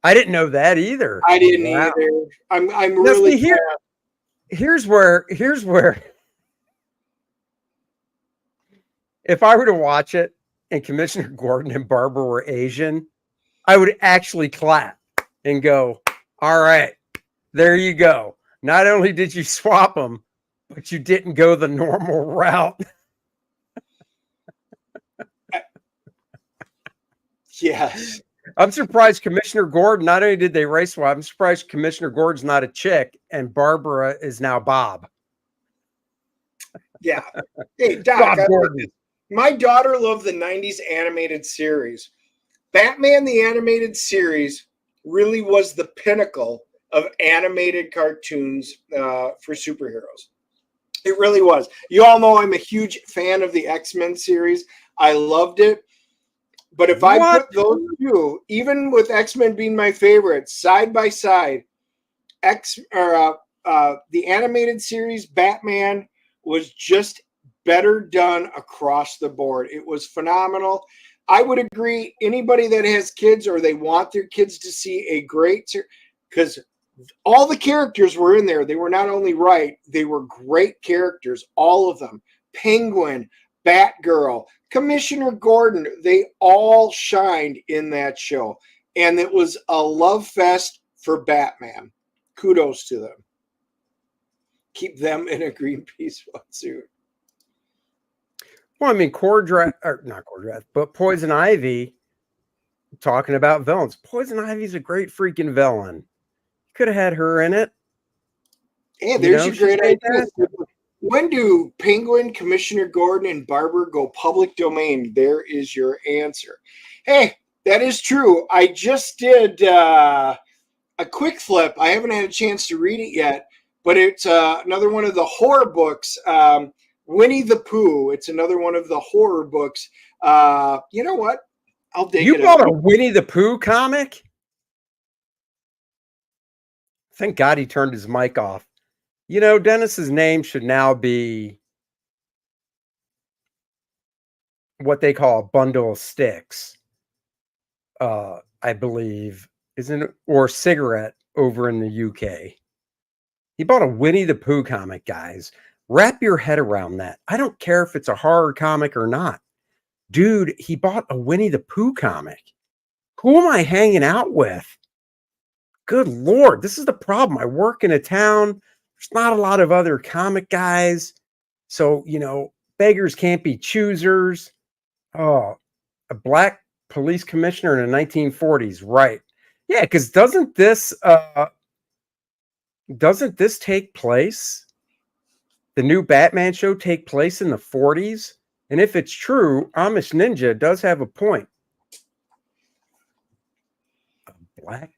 S4: I didn't know that either.
S6: I didn't either. I'm really
S4: here's where if I were to watch it and Commissioner Gordon and Barbara were Asian, I would actually clap and go, all right, there you go. Not only did you swap them, but you didn't go the normal route.
S6: Yes.
S4: I'm surprised Commissioner Gordon, not only did they race swap, I'm surprised Commissioner Gordon's not a chick and Barbara is now Bob.
S6: Yeah. Hey, Doc, my daughter loved the 90s animated series. Batman the Animated Series really was the pinnacle of animated cartoons for superheroes. It really was. You all know I'm a huge fan of the X-Men series. I loved it. But if I put those two, even with X-Men being my favorite, side by side, the animated series Batman was just better done across the board. It was phenomenal. I would agree. Anybody that has kids or they want their kids to see a great, because all the characters were in there. They were not only right, they were great characters, all of them. Penguin, Batgirl, Commissioner Gordon, they all shined in that show. And it was a love fest for Batman. Kudos to them. Keep them in a Greenpeace suit.
S4: Well, I mean, Kor-Drath, or not Kor-Drath, but Poison Ivy, talking about villains. Poison Ivy's a great freaking villain. Could have had her in it.
S6: Hey, there's your great idea. When do Penguin, Commissioner Gordon, and Barber go public domain? There is your answer. Hey, that is true. I just did a quick flip. I haven't had a chance to read it yet, but it's another one of the horror books. Winnie the Pooh. It's another one of the horror books. You know what? I'll dig it.
S4: You bought a Winnie the Pooh comic? Thank God he turned his mic off. You know, Dennis's name should now be what they call a bundle of sticks. I believe, isn't it? Or cigarette over in the UK. He bought a Winnie the Pooh comic, guys. Wrap your head around that. I don't care if it's a horror comic or not. Dude, he bought a Winnie the Pooh comic. Who am I hanging out with? Good Lord, this is the problem. I work in a town. There's not a lot of other comic guys. So, you know, beggars can't be choosers. Oh, a black police commissioner in the 1940s. Right. Yeah, because doesn't this take place? The new Batman show take place in the 40s? And if it's true, Amish Ninja does have a point. A black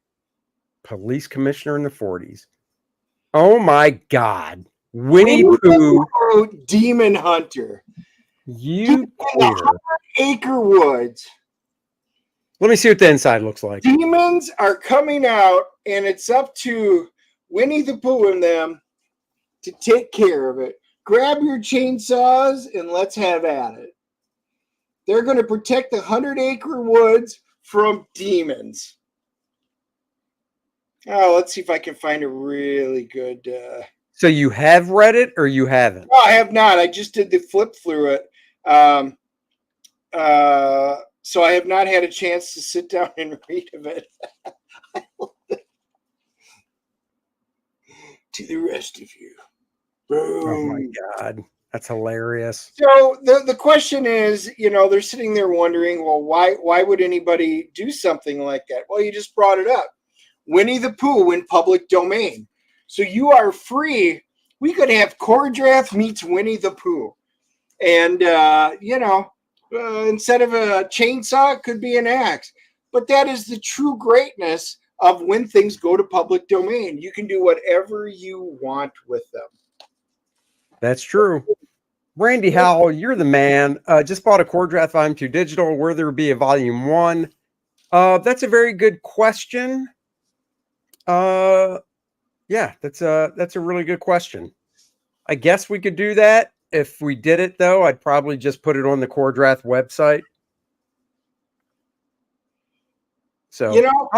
S4: police commissioner in the 40s. Oh my God. Winnie Pooh.
S6: Demon Hunter.
S4: You queer.
S6: Acre Woods.
S4: Let me see what the inside looks like.
S6: Demons are coming out, and it's up to Winnie the Pooh and them to take care of it. Grab your chainsaws and let's have at it. They're going to protect the 100-acre woods from demons. Oh, let's see if I can find a really good...
S4: So you have read it or you haven't?
S6: No, I have not. I just did the flip through it. So I have not had a chance to sit down and read of it. To the rest of you. Boom.
S4: Oh my God. That's hilarious.
S6: So the question is, you know, they're sitting there wondering, well, why would anybody do something like that? Well, you just brought it up. Winnie the Pooh in public domain. So you are free. We could have Kor-Drath meets Winnie the Pooh. And, you know, instead of a chainsaw, it could be an axe. But that is the true greatness of when things go to public domain. You can do whatever you want with them.
S4: That's true. Randy Howell, you're the man. Just bought a Kor-Drath Volume 2 digital. Will there be a Volume 1? That's a very good question. Yeah, that's a really good question. I guess we could do that. If we did it, though, I'd probably just put it on the Kor-Drath website. So,
S6: you know,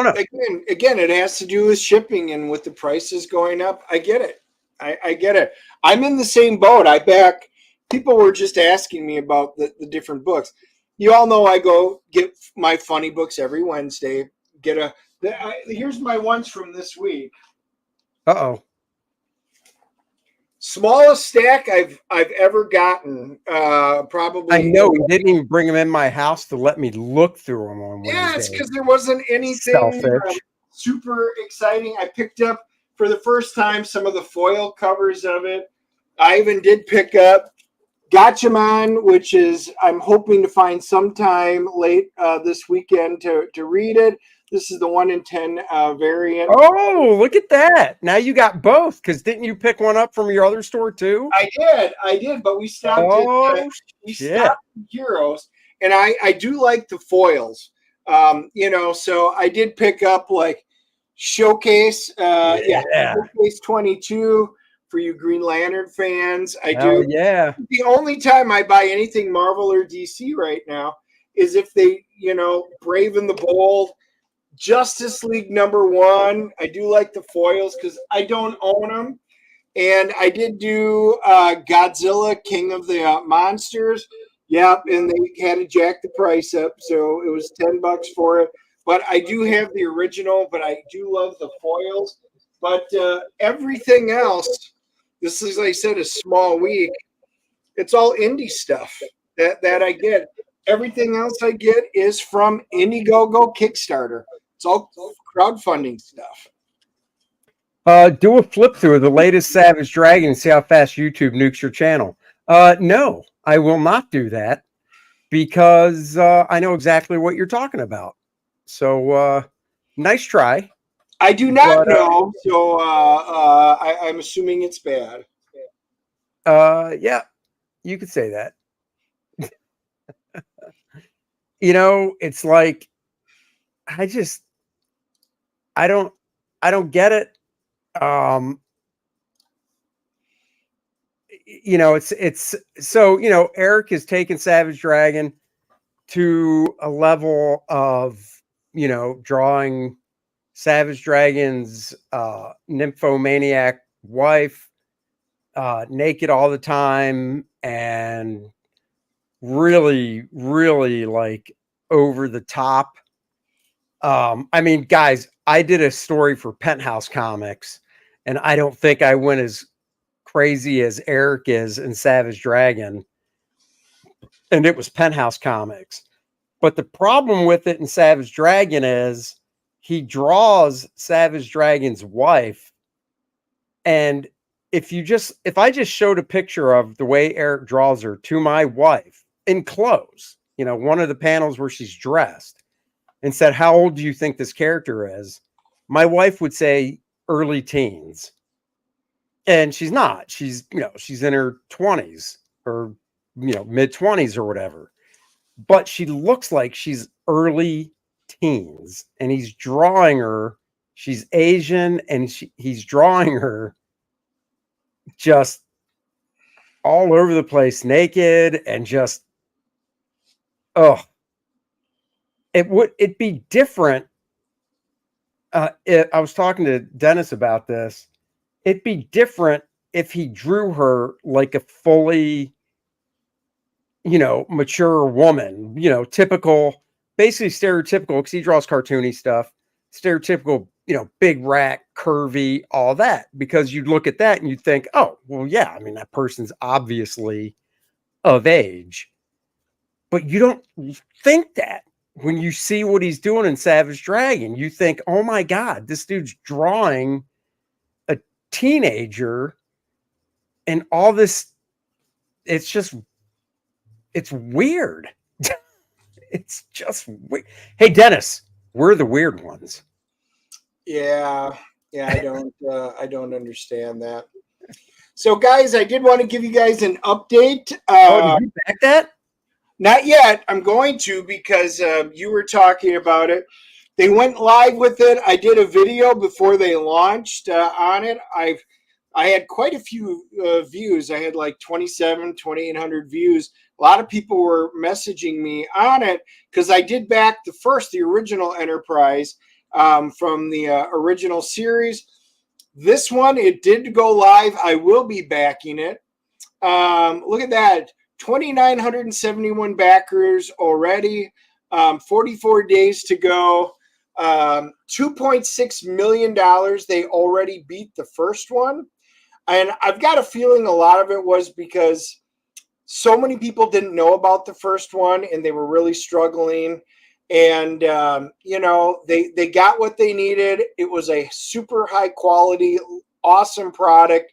S6: again, it has to do with shipping and with the prices going up. I get it. I get it. I'm in the same boat. People were just asking me about the different books. You all know I go get my funny books every Wednesday. Here's my ones from this week.
S4: Uh-oh.
S6: Smallest stack I've ever gotten. Probably.
S4: I know he didn't even bring them in my house to let me look through them on Wednesday.
S6: Yeah, it's because there wasn't anything super exciting. I picked up for the first time some of the foil covers of it. I even did pick up Gatchaman, which is I'm hoping to find sometime late this weekend to read it. This is the 1 in 10 variant.
S4: Oh, look at that. Now you got both, because didn't you pick one up from your other store too?
S6: I did, but we stopped at Heroes, and I do like the foils. You know, so I did pick up like Showcase. Yeah,
S4: Yeah.
S6: Showcase 22 for you Green Lantern fans. I
S4: Hell
S6: do.
S4: yeah.
S6: The only time I buy anything Marvel or DC right now is if they, Brave and the Bold, Justice League #1. I do like the foils because I don't own them. And I did do Godzilla, King of the Monsters. Yep, and they had to jack the price up, so it was $10 for it. But I do have the original, but I do love the foils. But everything else, this is, like I said, a small week. It's all indie stuff that I get. Everything else I get is from Indiegogo Kickstarter. It's all crowdfunding stuff.
S4: Do a flip through of the latest Savage Dragon and see how fast YouTube nukes your channel. No, I will not do that because I know exactly what you're talking about. So nice try.
S6: I do not know, so I'm assuming it's bad.
S4: Yeah, you could say that. It's like I don't get it. It's so Eric has taken Savage Dragon to a level of drawing Savage Dragon's nymphomaniac wife naked all the time and really, really like over the top. I mean, guys, I did a story for Penthouse Comics, and I don't think I went as crazy as Eric is in Savage Dragon, and it was Penthouse Comics. But the problem with it in Savage Dragon is he draws Savage Dragon's wife, and if I just showed a picture of the way Eric draws her to my wife in clothes, one of the panels where she's dressed, and said, "How old do you think this character is?" My wife would say early teens. And she's not. She's in her 20s or mid 20s or whatever. But she looks like she's early teens, and he's drawing her. She's Asian, and he's drawing her just all over the place, naked, and just it'd be different. I was talking to Dennis about this. It'd be different if he drew her like a fully, mature woman, typical, basically stereotypical, because he draws cartoony stuff, stereotypical, big rack, curvy, all that. Because you'd look at that and you'd think, oh, well, yeah, I mean, that person's obviously of age. But you don't think that when you see what he's doing in Savage Dragon. You think, oh my God, this dude's drawing teenager and all this. It's weird. It's just weird. Hey Dennis, we're the weird ones.
S6: Yeah, I don't understand that. So guys, I did want to give you guys an update.
S4: Did you back that?
S6: Not yet. I'm going to, because you were talking about it. They went live with it. I did a video before they launched on it. I had quite a few views. I had like 2,800 views. A lot of people were messaging me on it because I did back the original Enterprise from the original series. This one, it did go live. I will be backing it. Look at that. 2,971 backers already. 44 days to go. $2.6 million. They already beat the first one. And I've got a feeling a lot of it was because so many people didn't know about the first one and they were really struggling. And, they got what they needed. It was a super high quality, awesome product.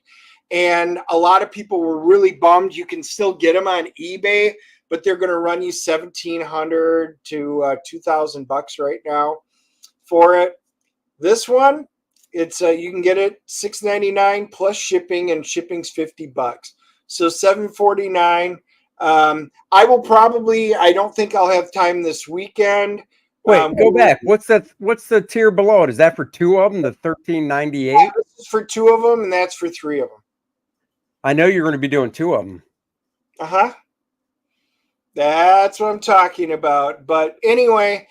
S6: And a lot of people were really bummed. You can still get them on eBay, but they're going to run you $1,700 to $2,000 right now for it. This one, it's you can get it $6.99 plus shipping, and shipping's $50. So $7.49. I don't think I'll have time this weekend
S4: Wait, go back. What's that? What's the tier below it? Is that for two of them? The 1398.
S6: This is for 2 of them, and that's for 3 of them.
S4: I know you're going to be doing 2 of them.
S6: That's what I'm talking about. But anyway,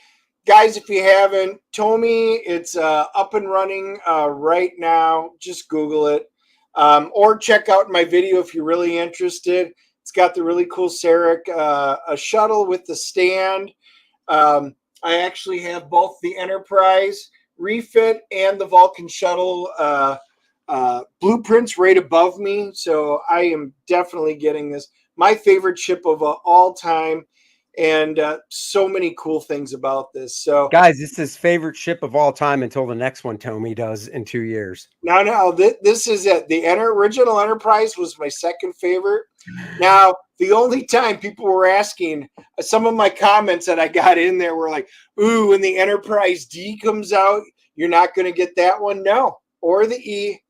S6: guys, if you haven't, Tomy, it's up and running right now. Just Google it. Or check out my video if you're really interested. It's got the really cool Sarek, a shuttle with the stand. I actually have both the Enterprise refit and the Vulcan shuttle blueprints right above me. So I am definitely getting this. My favorite ship of all time. And so many cool things about this. So,
S4: guys, this is his favorite ship of all time until the next one Tommy does in 2 years.
S6: No, this is it. The original Enterprise was my second favorite. Now, the only time people were asking, some of my comments that I got in there were like, ooh, when the Enterprise D comes out, you're not going to get that one? No. Or the E,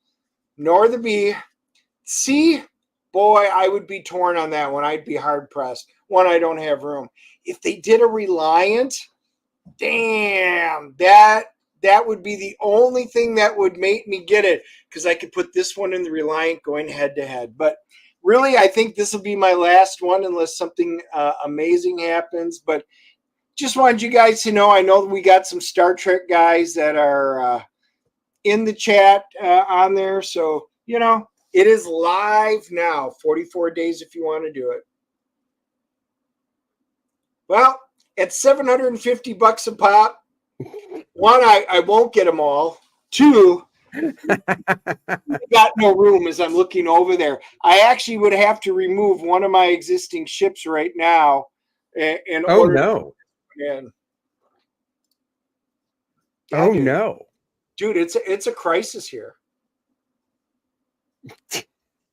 S6: nor the B. C, boy, I would be torn on that one. I'd be hard-pressed. One, I don't have room. If they did a Reliant, damn, that would be the only thing that would make me get it, because I could put this one in the Reliant going head-to-head. But really, I think this will be my last one unless something amazing happens. But just wanted you guys to know, I know we got some Star Trek guys that are in the chat on there. So, you know, it is live now, 44 days if you want to do it. Well, at $750 a pop, one, I won't get them all. Two, got no room as I'm looking over there. I actually would have to remove one of my existing ships right now. In order
S4: no.
S6: Yeah,
S4: Oh,
S6: dude.
S4: no.
S6: Dude, it's a crisis here.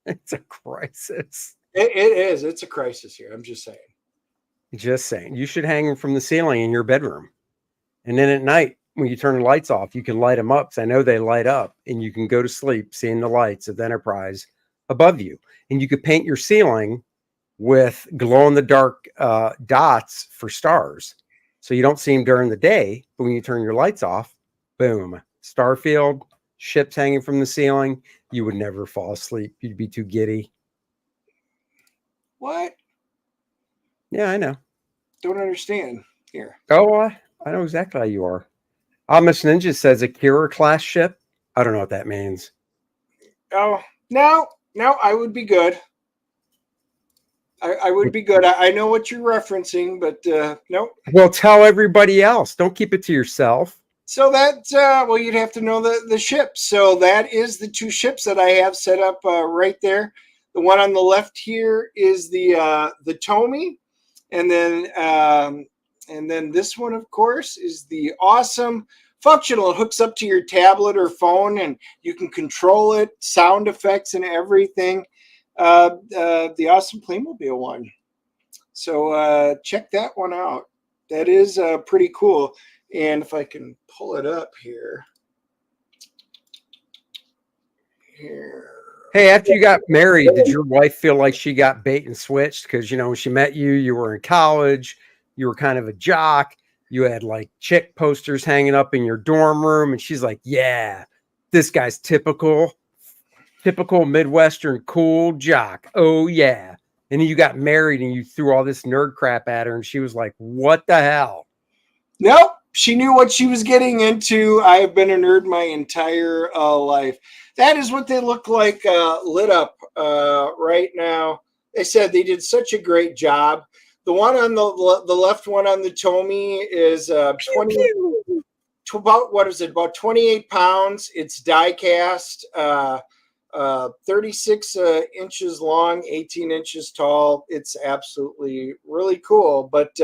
S4: It's a crisis.
S6: It is. It's a crisis here. I'm just saying.
S4: Just saying. You should hang them from the ceiling in your bedroom. And then at night, when you turn the lights off, you can light them up. So I know they light up, and you can go to sleep seeing the lights of the Enterprise above you. And you could paint your ceiling with glow-in-the-dark dots for stars. So you don't see them during the day, but when you turn your lights off, boom, starfield, ships hanging from the ceiling, you would never fall asleep. You'd be too giddy.
S6: What?
S4: Yeah, I know.
S6: Don't understand here.
S4: Oh, I know exactly how you are. Amish Ninja says a Kira class ship. I don't know what that means.
S6: Oh, no, I would be good. I would be good. I know what you're referencing, but nope.
S4: Well, tell everybody else. Don't keep it to yourself.
S6: So that, well, you'd have to know the ships. So that is the 2 ships that I have set up right there. The one on the left here is the Tomy, and then this one, of course, is the awesome functional. It hooks up to your tablet or phone, and you can control it, sound effects and everything. The awesome Playmobil one. So check that one out. That is pretty cool. And if I can pull it up here.
S4: Hey, after you got married, did your wife feel like she got bait and switched? Because, you know, when she met you, you were in college, you were kind of a jock, you had like chick posters hanging up in your dorm room, and she's like, yeah, this guy's typical Midwestern cool jock. Oh, yeah. And then you got married and you threw all this nerd crap at her, and she was like, what the hell?
S6: Nope. She knew what she was getting into. I have been a nerd my entire life. That is what they look like lit up right now. They said they did such a great job. The one on the left one on the Tomy is 20, about, what is it, about 28 pounds. It's die cast, 36 inches long, 18 inches tall. It's absolutely really cool, but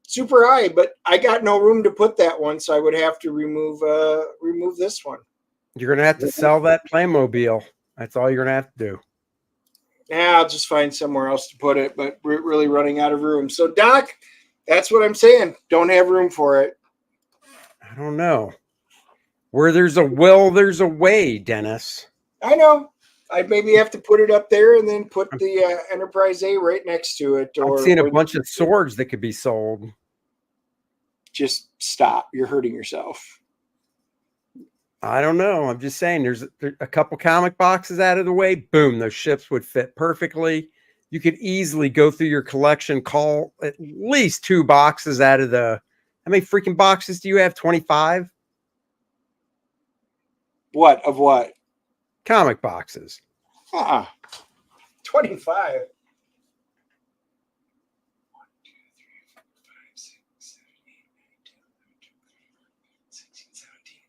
S6: super high. But I got no room to put that one, so I would have to remove this one.
S4: You're going to have to sell that Playmobil. That's all you're going to have to do.
S6: Yeah, I'll just find somewhere else to put it, but we're really running out of room. So, Doc, that's what I'm saying. Don't have room for it.
S4: I don't know. Where there's a will, there's a way, Dennis.
S6: I know. I'd maybe have to put it up there and then put the Enterprise A right next to it.
S4: I've seen a bunch of swords that could be sold.
S6: just stop. You're hurting yourself.
S4: I don't know. I'm just saying there's a couple comic boxes out of the way. Boom, those ships would fit perfectly. You could easily go through your collection, call at least 2 boxes out of the. How many freaking boxes do you have? 25?
S6: What? Of what?
S4: Comic boxes.
S6: 25.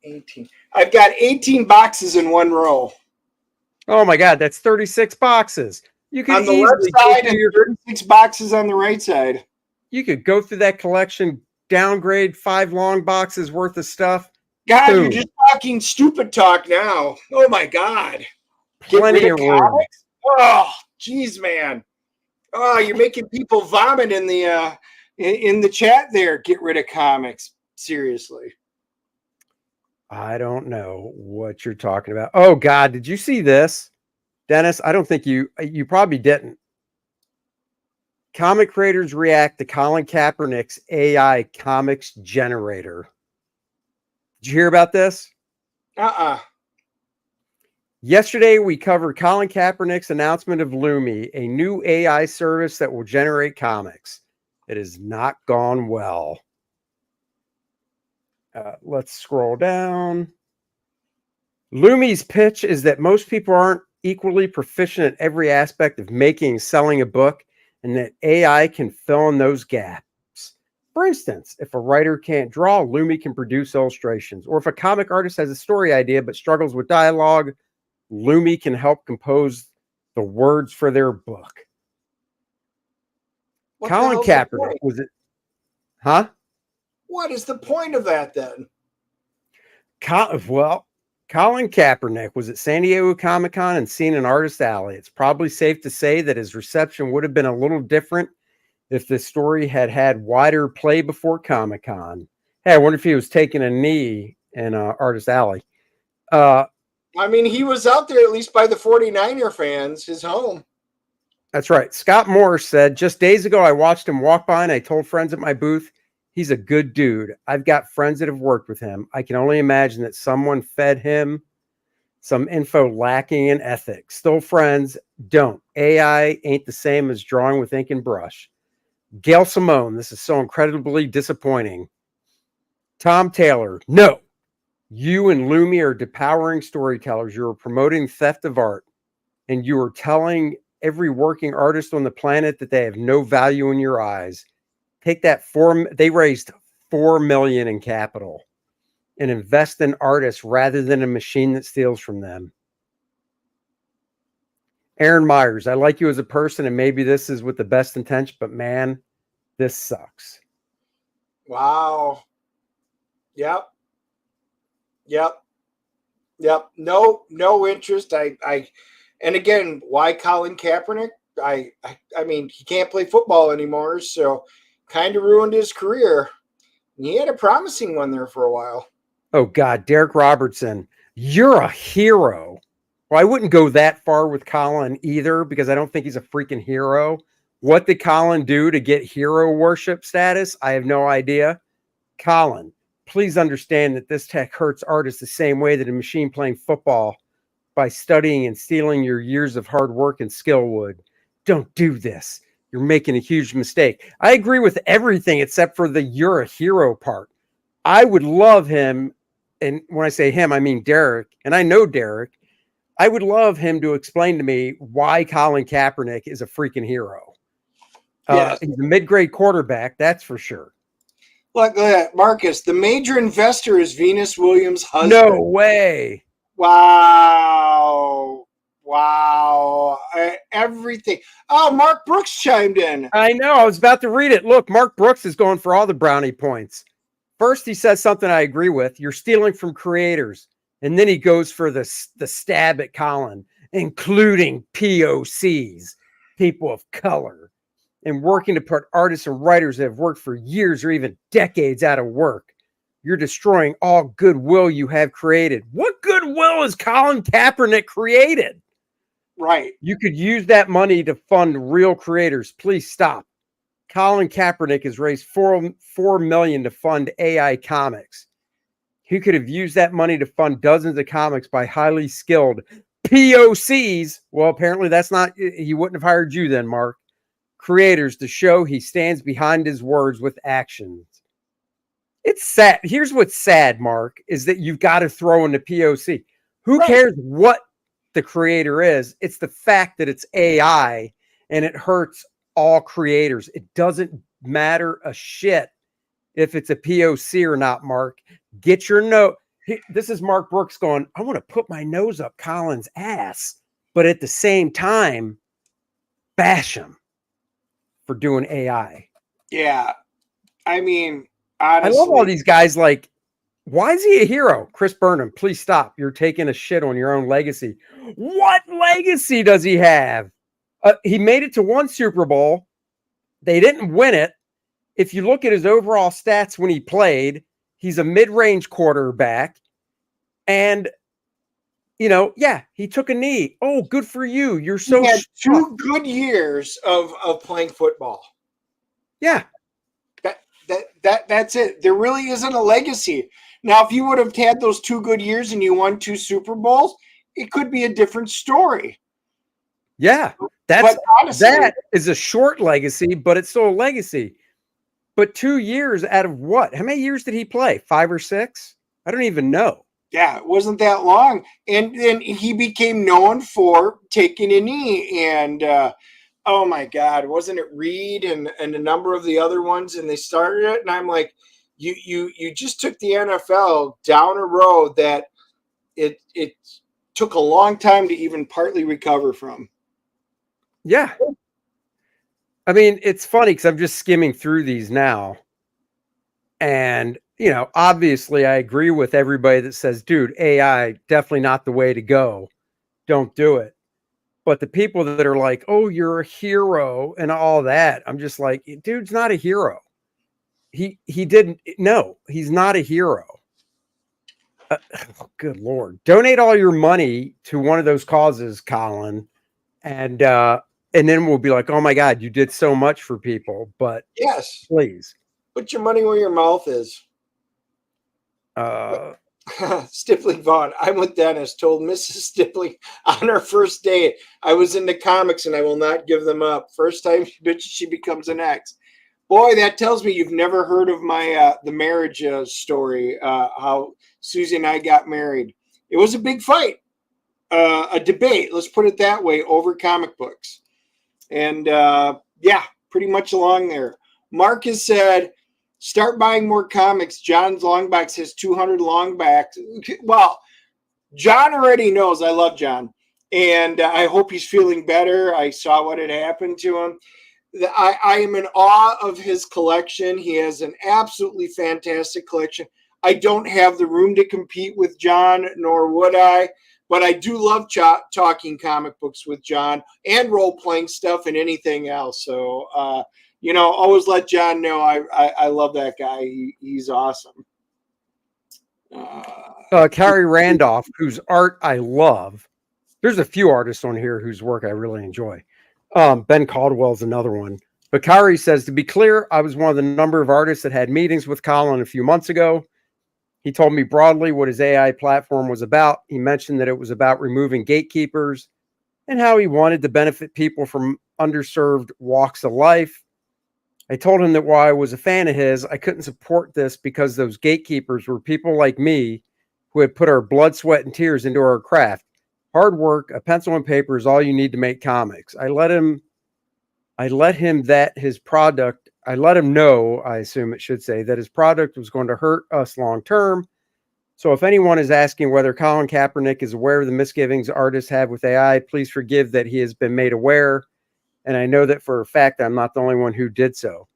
S6: 18. I've got 18 boxes in one row.
S4: Oh my God, that's 36 boxes. You could
S6: On the
S4: easily
S6: left
S4: go
S6: side
S4: through
S6: and
S4: your,
S6: 36 boxes on the right side.
S4: you could go through that collection, downgrade 5 long boxes worth of stuff.
S6: God,
S4: Boom.
S6: you're just talking stupid talk now. Oh my God. Get
S4: Plenty
S6: rid
S4: of
S6: of
S4: room.
S6: comics? Oh, geez, man. Oh, you're making people vomit in the chat there. Get rid of comics. Seriously.
S4: I don't know what you're talking about. Oh God, did you see this? Dennis, I don't think you probably didn't. Comic creators react to Colin Kaepernick's AI comics generator. Did you hear about this? Yesterday, we covered Colin Kaepernick's announcement of Lumi, a new AI service that will generate comics. It has not gone well. Let's scroll down. Lumi's pitch is that most people aren't equally proficient at every aspect of making and selling a book, and that AI can fill in those gaps. For instance, if a writer can't draw, Lumi can produce illustrations. Or if a comic artist has a story idea but struggles with dialogue, Lumi can help compose the words for their book.
S6: What
S4: Colin
S6: the hell's the
S4: Kaepernick
S6: point?
S4: was it? Huh?
S6: What is the point of that then?
S4: Colin Kaepernick was at San Diego Comic-Con and seen an artist alley. It's probably safe to say that his reception would have been a little different if the story had had wider play before Comic-Con. Hey, I wonder if he was taking a knee in Artist Alley.
S6: I mean, he was out there at least by the 49er fans, his home.
S4: That's right. Scott Morris said, just days ago, I watched him walk by and I told friends at my booth, he's a good dude. I've got friends that have worked with him. I can only imagine that someone fed him some info lacking in ethics. Still friends, don't. AI ain't the same as drawing with ink and brush. Gail Simone, this is so incredibly disappointing. Tom Taylor, no. You and Lumi are depowering storytellers. You are promoting theft of art. And you are telling every working artist on the planet that they have no value in your eyes. Take that they raised $4 million in capital and invest in artists rather than a machine that steals from them. Aaron Myers, I like you as a person, and maybe this is with the best intention, but man, this sucks.
S6: Wow. Yep. No interest. And again, why Colin Kaepernick? I mean, he can't play football anymore, so kind of ruined his career. And he had a promising one there for a while.
S4: Oh God, Derek Robertson, you're a hero. Well, I wouldn't go that far with Colin either because I don't think he's a freaking hero. What did Colin do to get hero worship status? I have no idea. Colin, please understand that this tech hurts artists the same way that a machine playing football by studying and stealing your years of hard work and skill would. Don't do this. You're making a huge mistake. I agree with everything except for the you're a hero part. I would love him, and when I say him, I mean Derek, and I know Derek. I would love him to explain to me why Colin Kaepernick is a freaking hero.
S6: Yes.
S4: He's a mid-grade quarterback, that's for sure.
S6: Look at that, Marcus. The major investor is Venus Williams' husband.
S4: No way.
S6: Wow. Everything. Oh, Mark Brooks chimed in.
S4: I know. I was about to read it. Look, Mark Brooks is going for all the brownie points. First, he says something I agree with. You're stealing from creators. And then he goes for the stab at Colin, including POCs, people of color, and working to put artists and writers that have worked for years or even decades out of work. You're destroying all goodwill you have created. What goodwill has Colin Kaepernick created?
S6: Right.
S4: You could use that money to fund real creators. Please stop. Colin Kaepernick has raised $4 million to fund AI comics. He could have used that money to fund dozens of comics by highly skilled POCs. Well, apparently that's not, he wouldn't have hired you then, Mark. Creators to show he stands behind his words with actions. It's sad. Here's what's sad, Mark, is that you've got to throw in the POC. Who cares what the creator is? It's the fact that it's AI and it hurts all creators. It doesn't matter a shit if it's a POC or not, Mark. Get your note. This is Mark Brooks going, I want to put my nose up Colin's ass, but at the same time, bash him for doing AI.
S6: Yeah. I mean, honestly,
S4: I love all these guys. Like, why is he a hero? Chris Burnham, please stop. You're taking a shit on your own legacy. What legacy does he have? He made it to one Super Bowl. They didn't win it. If you look at his overall stats when he played, he's a mid-range quarterback. And, you know, yeah, he took a knee. Oh, good for you. You're so
S6: he had 2 good years of playing football.
S4: Yeah.
S6: That's it. There really isn't a legacy. Now, if you would have had those 2 good years and you won 2 Super Bowls, it could be a different story.
S4: Yeah.
S6: Honestly,
S4: that is a short legacy, but it's still a legacy. But 2 years out of what? How many years did he play? 5 or 6? I don't even know.
S6: Yeah, it wasn't that long. And then he became known for taking a knee. And oh my God, wasn't it Reed and a number of the other ones? And they started it. And I'm like, you just took the NFL down a road that it took a long time to even partly recover from.
S4: Yeah. I mean, it's funny because I'm just skimming through these now. And, you know, obviously I agree with everybody that says, dude, AI, definitely not the way to go. Don't do it. But the people that are like, oh, you're a hero and all that, I'm just like, dude's not a hero. He didn't. No, he's not a hero. Good Lord. Donate all your money to one of those causes, Colin. And then we'll be like, oh my God, you did so much for people. But
S6: yes,
S4: please
S6: put your money where your mouth is. Stipley Vaughn, I'm with Dennis, told Mrs. Stipley on her first date, I was into comics and I will not give them up. First time she becomes an ex. Boy, that tells me you've never heard of my the marriage story, how Susie and I got married. It was a big fight, a debate, let's put it that way, over comic books. And yeah, pretty much along there. Mark has said, start buying more comics. John's Longbox has 200 Longbacks. Well, John already knows I love John. And I hope he's feeling better. I saw what had happened to him. I am in awe of his collection. He has an absolutely fantastic collection. I don't have the room to compete with John, nor would I. But I do love talking comic books with John and role-playing stuff and anything else. So, you know, always let John know I love that guy. He's awesome.
S4: Carrie Randolph, whose art I love. There's a few artists on here whose work I really enjoy. Ben Caldwell's another one. But Carrie says, to be clear, I was one of the number of artists that had meetings with Colin a few months ago. He told me broadly what his AI platform was about. He mentioned that it was about removing gatekeepers and how he wanted to benefit people from underserved walks of life. I told him that while I was a fan of his, I couldn't support this because those gatekeepers were people like me who had put our blood, sweat, and tears into our craft. Hard work, a pencil and paper is all you need to make comics. I let him know, I assume it should say, that his product was going to hurt us long term. So if anyone is asking whether Colin Kaepernick is aware of the misgivings artists have with AI, please forgive that he has been made aware. And I know that for a fact I'm not the only one who did so.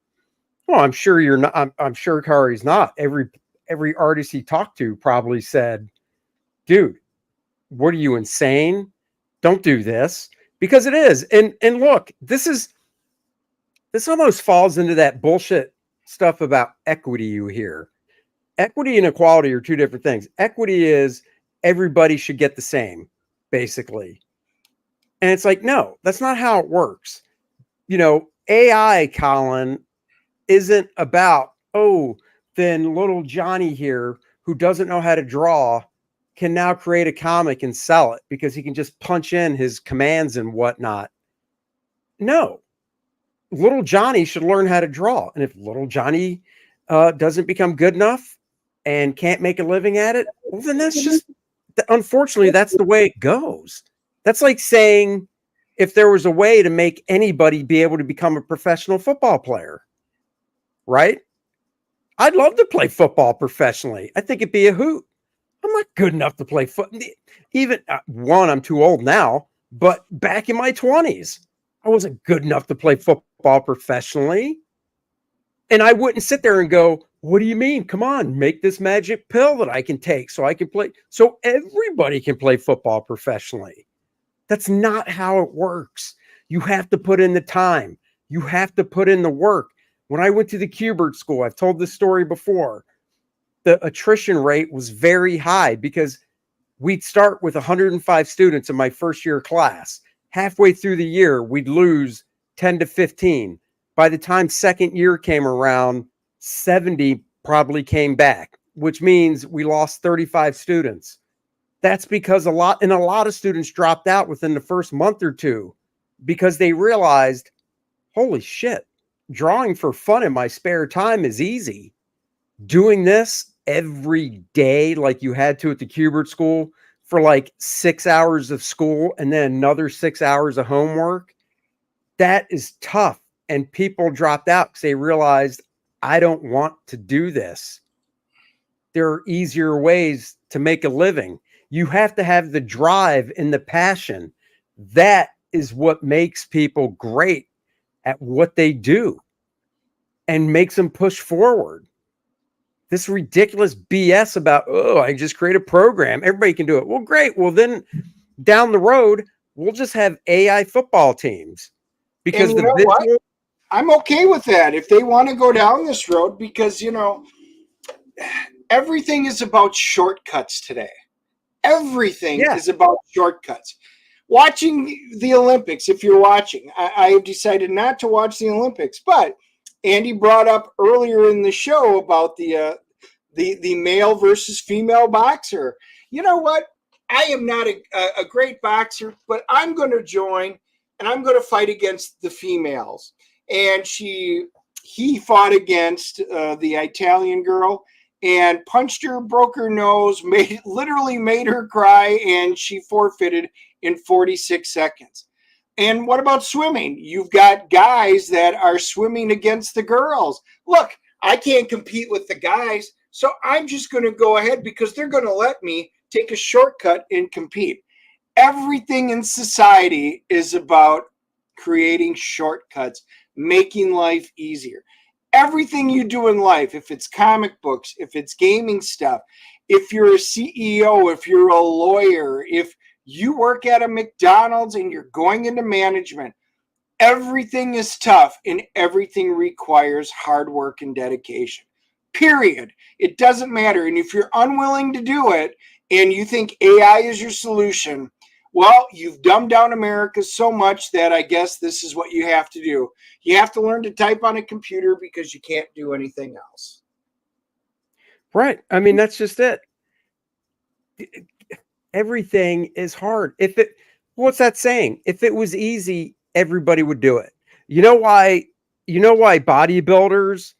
S4: Well, I'm sure you're not. I'm sure Kari's not. Every artist he talked to probably said, dude, what are you, insane? Don't do this. Because it is. And look, this almost falls into that bullshit stuff about equity you hear. Equity and equality are two different things. Equity is everybody should get the same, basically. And it's like, no, that's not how it works. You know, AI, Colin, isn't about, oh, then little Johnny here who doesn't know how to draw can now create a comic and sell it because he can just punch in his commands and whatnot. No, little Johnny should learn how to draw. And if little Johnny doesn't become good enough and can't make a living at it, well, then that's just, unfortunately, that's the way it goes. That's like saying if there was a way to make anybody be able to become a professional football player, right? I'd love to play football professionally. I think it'd be a hoot. I'm not good enough to play football. Even one, I'm too old now, but back in my 20s, I wasn't good enough to play football professionally. And I wouldn't sit there and go, what do you mean? Come on, make this magic pill that I can take so I can play, so everybody can play football professionally. That's not how it works. You have to put in the time. You have to put in the work. When I went to the Kubert school, I've told this story before, the attrition rate was very high because we'd start with 105 students in my first year class. Halfway through the year, we'd lose 10 to 15. By the time second year came around, 70 probably came back, which means we lost 35 students. That's because a lot of students dropped out within the first month or two because they realized, holy shit, drawing for fun in my spare time is easy. Doing this every day like you had to at the Kubert school for like 6 hours of school and then another 6 hours of homework, that is tough. And people dropped out because they realized, I don't want to do this. There are easier ways to make a living. You have to have the drive and the passion. That is what makes people great at what they do and makes them push forward. This ridiculous BS about, oh, I just create a program. Everybody can do it. Well, great. Well, then down the road, we'll just have AI football teams because the visual.
S6: I'm okay with that if they want to go down this road because, everything is about shortcuts today. Everything is about shortcuts. Watching the Olympics, if you're watching, I have decided not to watch the Olympics, but Andy brought up earlier in the show about the male versus female boxer. You know what? I am not a great boxer, but I'm going to join and I'm going to fight against the females. And he fought against the Italian girl and punched her, broke her nose, literally made her cry, and she forfeited in 46 seconds. And what about swimming? You've got guys that are swimming against the girls. Look, I can't compete with the guys, so I'm just going to go ahead because they're going to let me take a shortcut and compete. Everything in society is about creating shortcuts, making life easier. Everything you do in life, if it's comic books, if it's gaming stuff, if you're a CEO, if you're a lawyer, if you work at a McDonald's and you're going into management, everything is tough and everything requires hard work and dedication. Period. It doesn't matter. And if you're unwilling to do it and you think AI is your solution, well, you've dumbed down America so much that I guess this is what you have to do. You have to learn to type on a computer because you can't do anything else.
S4: Right. I mean, that's just it. Everything is hard. What's that saying? If it was easy, everybody would do it. You know why bodybuilders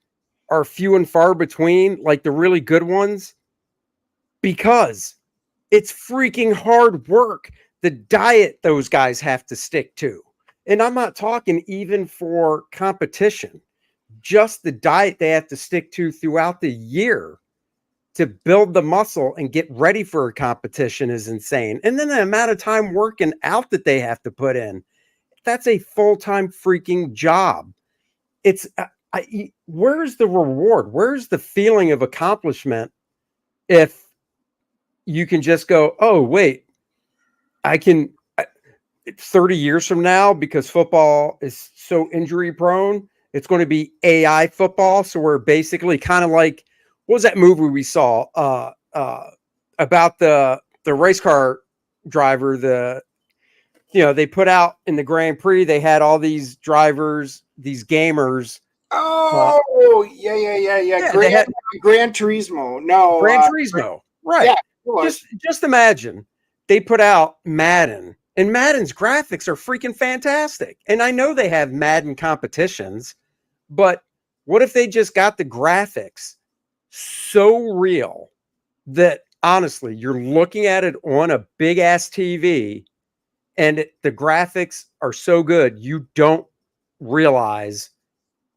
S4: are few and far between, like the really good ones? Because it's freaking hard work. The diet those guys have to stick to. And I'm not talking even for competition, just the diet they have to stick to throughout the year to build the muscle and get ready for a competition is insane. And then the amount of time working out that they have to put in, that's a full-time freaking job. It's where's the reward? Where's the feeling of accomplishment if you can just go, oh, wait, I can 30 years from now, because football is so injury prone, it's going to be AI football. So we're basically kind of like, what was that movie we saw about the race car driver? They put out in the Grand Prix, they had all these drivers, these gamers
S6: Oh, yeah.
S4: Yeah, they had
S6: Gran Turismo. No,
S4: Gran Turismo. Right.
S6: yeah, it was.
S4: Just imagine they put out Madden, and Madden's graphics are freaking fantastic. And I know they have Madden competitions, but what if they just got the graphics so real that honestly, you're looking at it on a big ass TV and the graphics are so good, you don't realize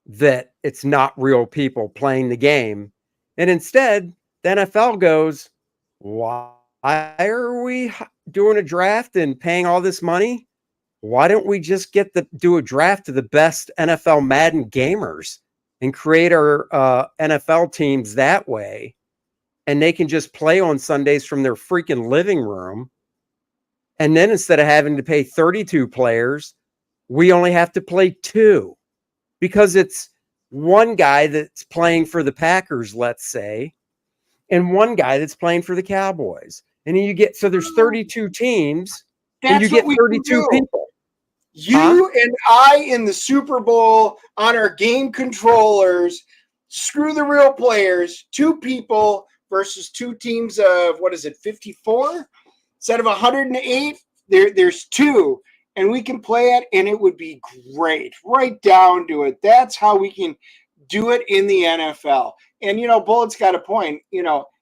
S4: that it's not real people playing the game. And instead, the NFL goes, why are we doing a draft and paying all this money? Why don't we just do a draft of the best NFL Madden gamers and create our NFL teams that way? And they can just play on Sundays from their freaking living room. And then instead of having to pay 32 players, we only have to play 2 because it's one guy that's playing for the Packers, let's say, and one guy that's playing for the Cowboys. And then so there's 32 teams and you get 32 people.
S6: You and I in the Super Bowl on our game controllers, screw the real players, 2 people versus 2 teams of, 54? Instead of 108, there's 2. And we can play it, and it would be great. Right down to it. That's how we can do it in the NFL. And, Bullet's got a point.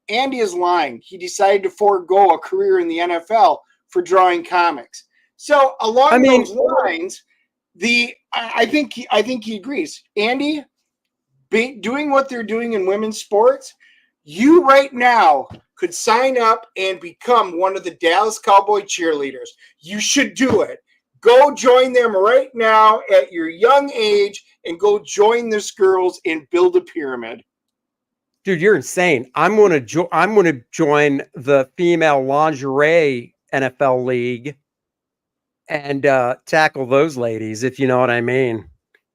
S6: Andy is lying. He decided to forego a career in the NFL for drawing comics. So along those lines, I think he agrees. Andy, doing what they're doing in women's sports, you right now could sign up and become one of the Dallas Cowboy cheerleaders. You should do it. Go join them right now at your young age and go join this girls and build a pyramid.
S4: Dude, you're insane. I'm going to join the female lingerie NFL league and tackle those ladies, if you know what I mean.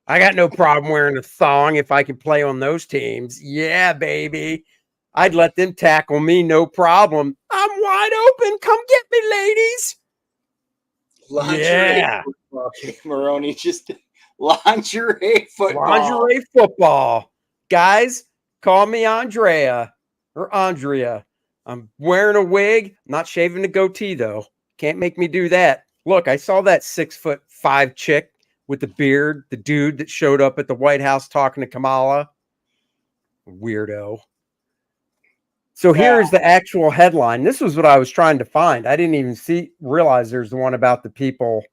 S4: I got no problem wearing a thong if I can play on those teams. Yeah, baby. I'd let them tackle me, no problem. I'm wide open. Come get me, ladies.
S6: Lingerie football. Okay, Maroney, just lingerie football.
S4: Lingerie football. Guys, call me Andrea or Andrea. I'm wearing a wig. Not shaving the goatee, though. Can't make me do that. Look, I saw that 6'5" chick with the beard, the dude that showed up at the White House talking to Kamala. Weirdo. So here's the actual headline. This was what I was trying to find. I didn't even realize there's the one about the people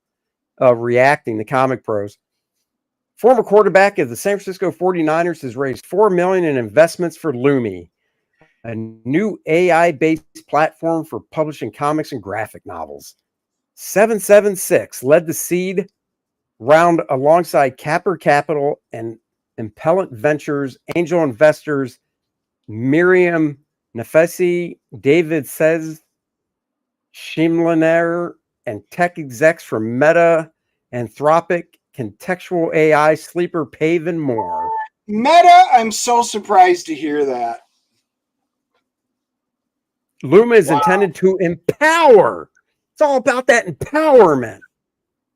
S4: reacting, the comic pros. Former quarterback of the San Francisco 49ers has raised $4 million in investments for Lumi, a new AI-based platform for publishing comics and graphic novels. 776 led the seed round alongside Capper Capital and Impellant Ventures, angel investors Miriam Nafesi, David Says, Shimliner, and tech execs from Meta, Anthropic, Contextual AI, Sleeper, Pave, and more.
S6: Meta, I'm so surprised to hear that.
S4: Luma is intended to empower. It's all about that empowerment.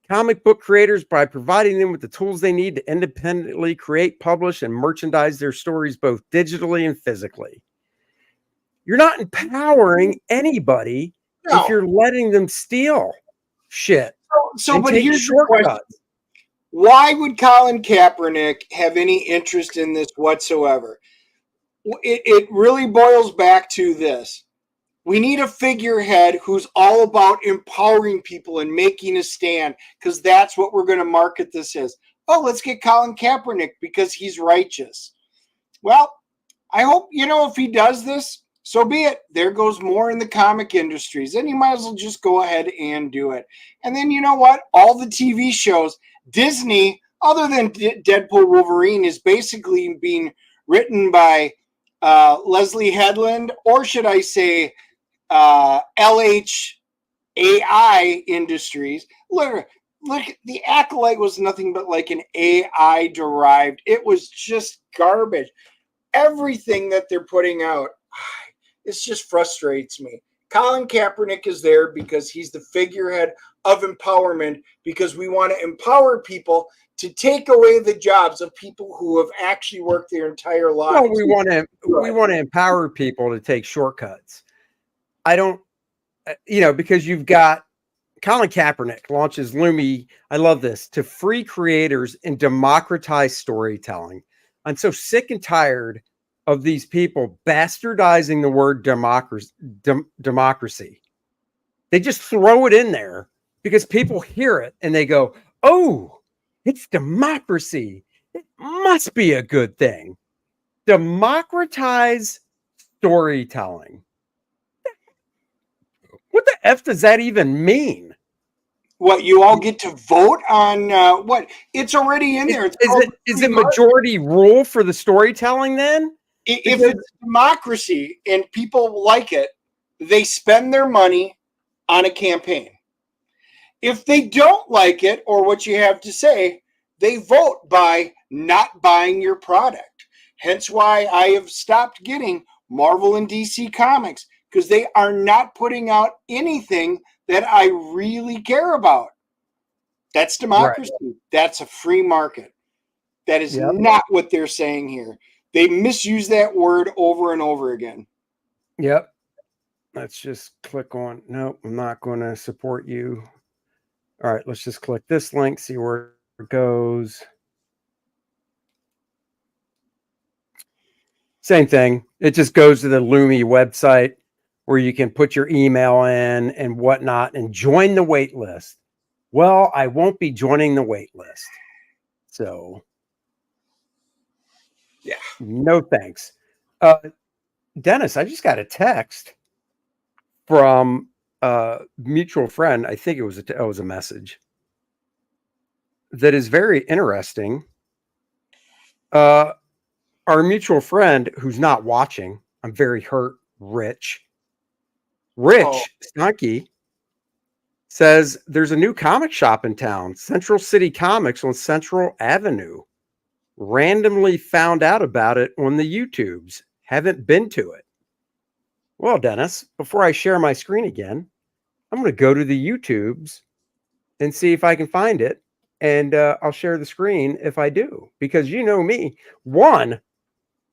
S4: Comic book creators by providing them with the tools they need to independently create, publish, and merchandise their stories both digitally and physically. You're not empowering anybody if you're letting them steal shit.
S6: But here's the question. Why would Colin Kaepernick have any interest in this whatsoever? It really boils back to this. We need a figurehead who's all about empowering people and making a stand, because that's what we're going to market this as. Oh, let's get Colin Kaepernick because he's righteous. Well, I hope, if he does this, so be it. There goes more in the comic industries. Then you might as well just go ahead and do it. And then you know what? All the TV shows, Disney, other than Deadpool Wolverine, is basically being written by Leslie Headland, or should I say LHAI Industries. Look, the Acolyte was nothing but like an AI derived. It was just garbage. Everything that they're putting out, it just frustrates me. Colin Kaepernick is there because he's the figurehead of empowerment, because we want to empower people to take away the jobs of people who have actually worked their entire lives.
S4: Well, we want to empower people to take shortcuts. I don't, because you've got Colin Kaepernick launches Lumi. I love this, to free creators and democratize storytelling. I'm so sick and tired of these people bastardizing the word democracy. They just throw it in there because people hear it and they go, "Oh, it's democracy. It must be a good thing." Democratize storytelling. What the F does that even mean?
S6: What, you all get to vote on what? It's already in there.
S4: Is it majority rule for the storytelling then?
S6: If it's democracy and people like it, they spend their money on a campaign. If they don't like it or what you have to say, they vote by not buying your product. Hence why I have stopped getting Marvel and DC comics, because they are not putting out anything that I really care about. That's democracy. Right. That's a free market. That is not what they're saying here. They misuse that word over and over again.
S4: Yep. Let's just click on, nope, I'm not going to support you. All right, let's just click this link, see where it goes. Same thing. It just goes to the Lumi website where you can put your email in and whatnot and join the wait list. Well, I won't be joining the wait list. So,
S6: yeah,
S4: no thanks. Dennis, I just got a text from a mutual friend. I think it was a message that is very interesting. Our mutual friend who's not watching, I'm very hurt, Rich Snunky, says there's a new comic shop in town, Central City Comics on Central Avenue. Randomly found out about it on the YouTubes. Haven't been to it. Well, Dennis, before I share my screen again, I'm going to go to the YouTubes and see if I can find it. And I'll share the screen if I do. Because you know me. One,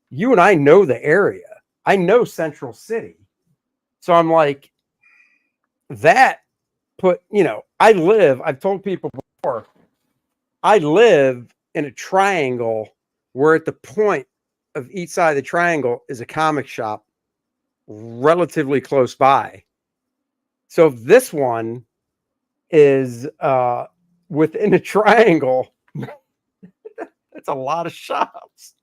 S4: you and I know the area. I know Central City. So I'm like, I've told people before, I live in a triangle where at the point of each side of the triangle is a comic shop relatively close by. So if this one is within a triangle, that's a lot of shops.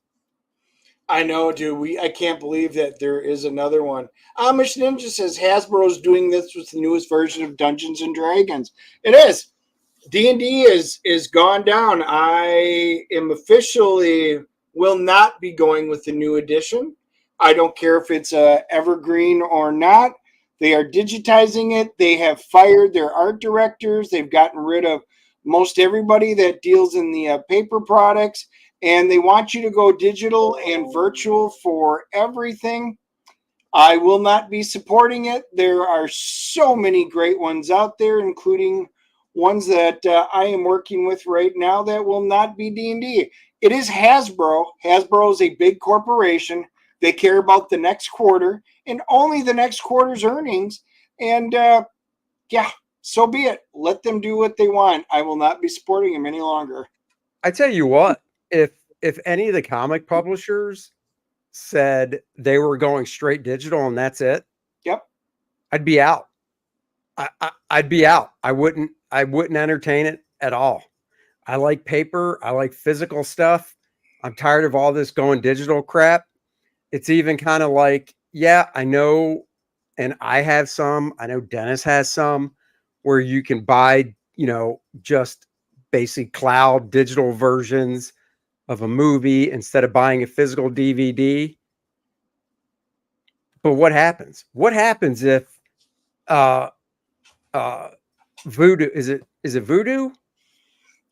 S6: I know, dude. I can't believe that there is another one. Amish Ninja says Hasbro's doing this with the newest version of Dungeons and Dragons. It is. D&D is gone down. I am officially will not be going with the new edition. I don't care if it's evergreen or not. They are digitizing it. They have fired their art directors. They've gotten rid of most everybody that deals in the paper products. And they want you to go digital and virtual for everything. I will not be supporting it. There are so many great ones out there, including ones that I am working with right now that will not be D&D. It is Hasbro. Hasbro is a big corporation. They care about the next quarter and only the next quarter's earnings. And so be it. Let them do what they want. I will not be supporting them any longer.
S4: I tell you what, if any of the comic publishers said they were going straight digital and that's it,
S6: yep,
S4: I'd be out. I'd be out. I wouldn't entertain it at all. I like paper. I like physical stuff. I'm tired of all this going digital crap. It's even kind of like, yeah, I know, and I have some. I know Dennis has some where you can buy, just basic cloud digital versions of a movie instead of buying a physical DVD. But what happens? What happens if Voodoo, is it Voodoo?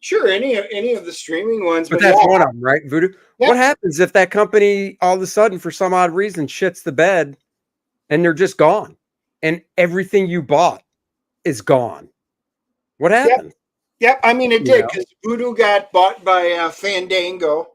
S6: Sure, any of the streaming ones.
S4: But that's one of them, right? Voodoo. Yeah. What happens if that company all of a sudden, for some odd reason, shits the bed and they're just gone and everything you bought is gone? What happens?
S6: Yep, I mean it
S4: You
S6: did
S4: know,
S6: because Voodoo got bought by Fandango.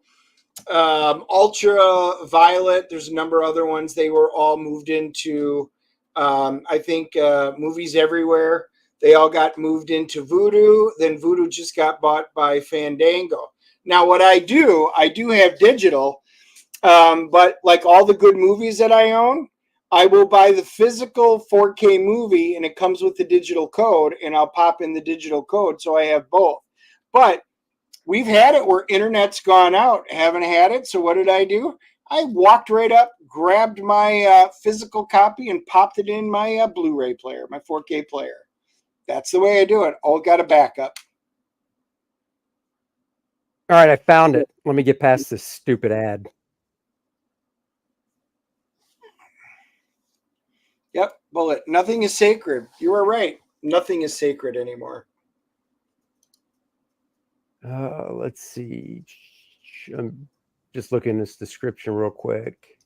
S6: Ultra Violet. There's a number of other ones. They were all moved into, I think, Movies Everywhere. They all got moved into Voodoo. Then Voodoo just got bought by Fandango. Now, what I do have digital, but like all the good movies that I own, I will buy the physical 4K movie and it comes with the digital code, and I'll pop in the digital code so I have both. But we've had it where internet's gone out, haven't had it. So what did I do? I walked right up, grabbed my physical copy, and popped it in my Blu-ray player, my 4K player. That's the way I do it. All got a backup.
S4: all right, I found it. Let me get past this stupid ad.
S6: Yep, Bullet. Nothing is sacred. You are right. Nothing is sacred anymore.
S4: Let's see. I'm just looking at this description real quick.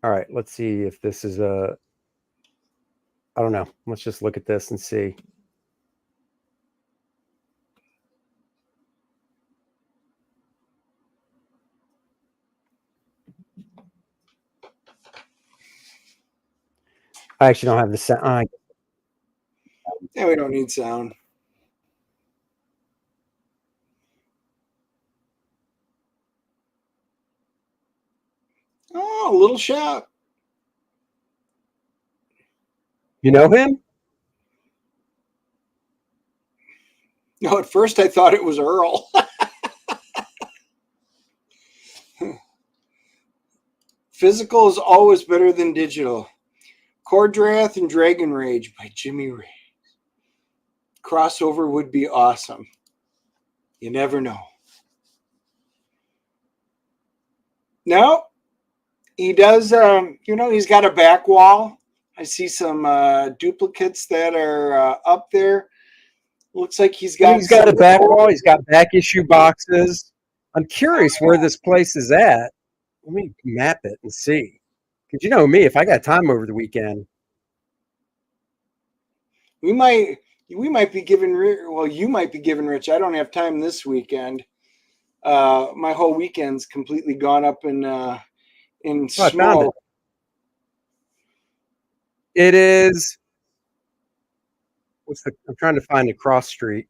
S4: All right, let's see if this is a. I don't know. Let's just look at this and see. I actually don't have the sound.
S6: Yeah, we don't need sound. Oh, Little Shop.
S4: You know him?
S6: No, at first I thought it was Earl. Physical is always better than digital. Kor-Drath and Dragon Rage by Jimmy Ray. Crossover would be awesome. You never know. No, he does. He's got a back wall. I see some duplicates that are up there. Looks like he's got
S4: a back wall. He's got back issue boxes. I'm curious where this place is at. Let me map it and see. Because you know me, if I got time over the weekend,
S6: We might be giving. Well, you might be giving Rich. I don't have time this weekend. My whole weekend's completely gone up in
S4: I found
S6: smoke.
S4: it. It is. I'm trying to find the cross street.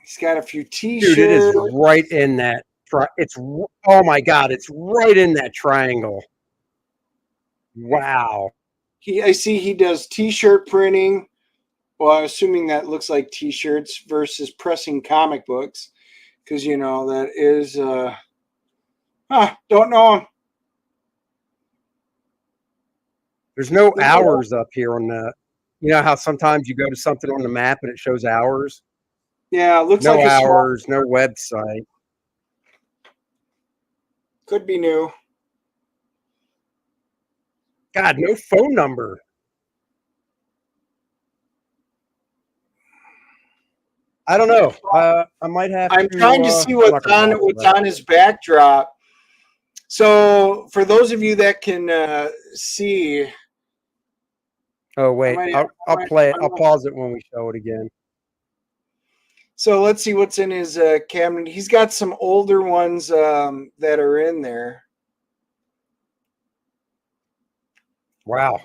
S6: He's got a few T-shirts.
S4: Dude, it is right in that. Oh my God! It's right in that triangle. Wow.
S6: I see he does T-shirt printing. Well, I'm assuming that looks like T-shirts versus pressing comic books, because that is. Don't know him.
S4: There's no hours up here on the. You know how sometimes you go to something on the map and it shows hours.
S6: Yeah, looks
S4: No
S6: like
S4: hours, no website.
S6: Could be new.
S4: God, no phone number. I don't know. I might have.
S6: I'm trying to see what's on his backdrop. So, for those of you that can see.
S4: Oh wait, I'll play it. I'll pause it when we show it again.
S6: So let's see what's in his cabinet. He's got some older ones that are in there.
S4: Wow.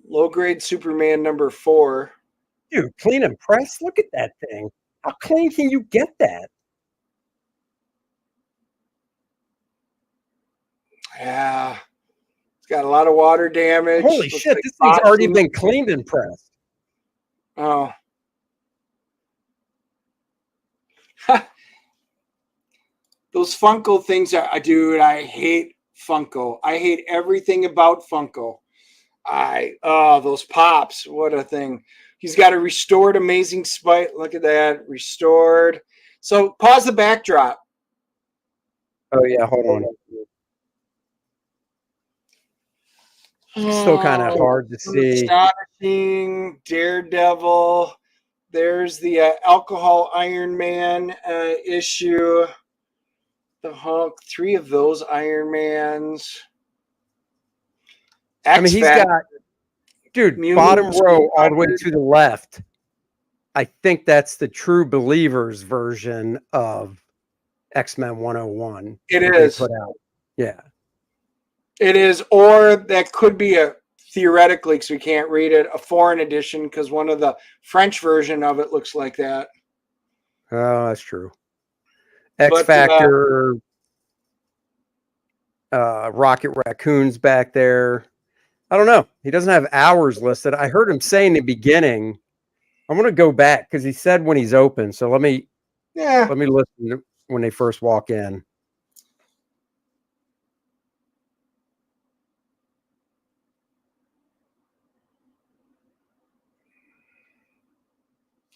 S6: Low grade Superman #4.
S4: Dude, clean and press. Look at that thing. How clean can you get that?
S6: Yeah. It's got a lot of water damage.
S4: Holy shit, this thing's already been cleaned and pressed.
S6: Oh. Those Funko things dude, I hate Funko. I hate everything about Funko. Those pops, what a thing. He's got a restored Amazing Spite. Look at that, restored. So pause the backdrop.
S4: Oh yeah, hold on. Still kind of hard to see.
S6: Astonishing, Daredevil. There's the Alcohol Iron Man issue. the Hulk, 3 of those Iron Mans.
S4: I mean, he's
S6: X-Factor,
S4: got, dude,
S6: Mutants,
S4: bottom row all the way
S6: 100.
S4: to the left. I think that's the True Believers version of X-Men 101.
S6: It
S4: that they
S6: is.
S4: put out. Yeah.
S6: It is, or that could be a theoretically, because we can't read it, a foreign edition, because one of the French version of it looks like that.
S4: Oh, that's true.
S6: But,
S4: X-Factor, Rocket Raccoon's back there. I don't know. He doesn't have hours listed. I heard him say in the beginning, I'm going to go back because he said when he's open. So let me listen to when they first walk in.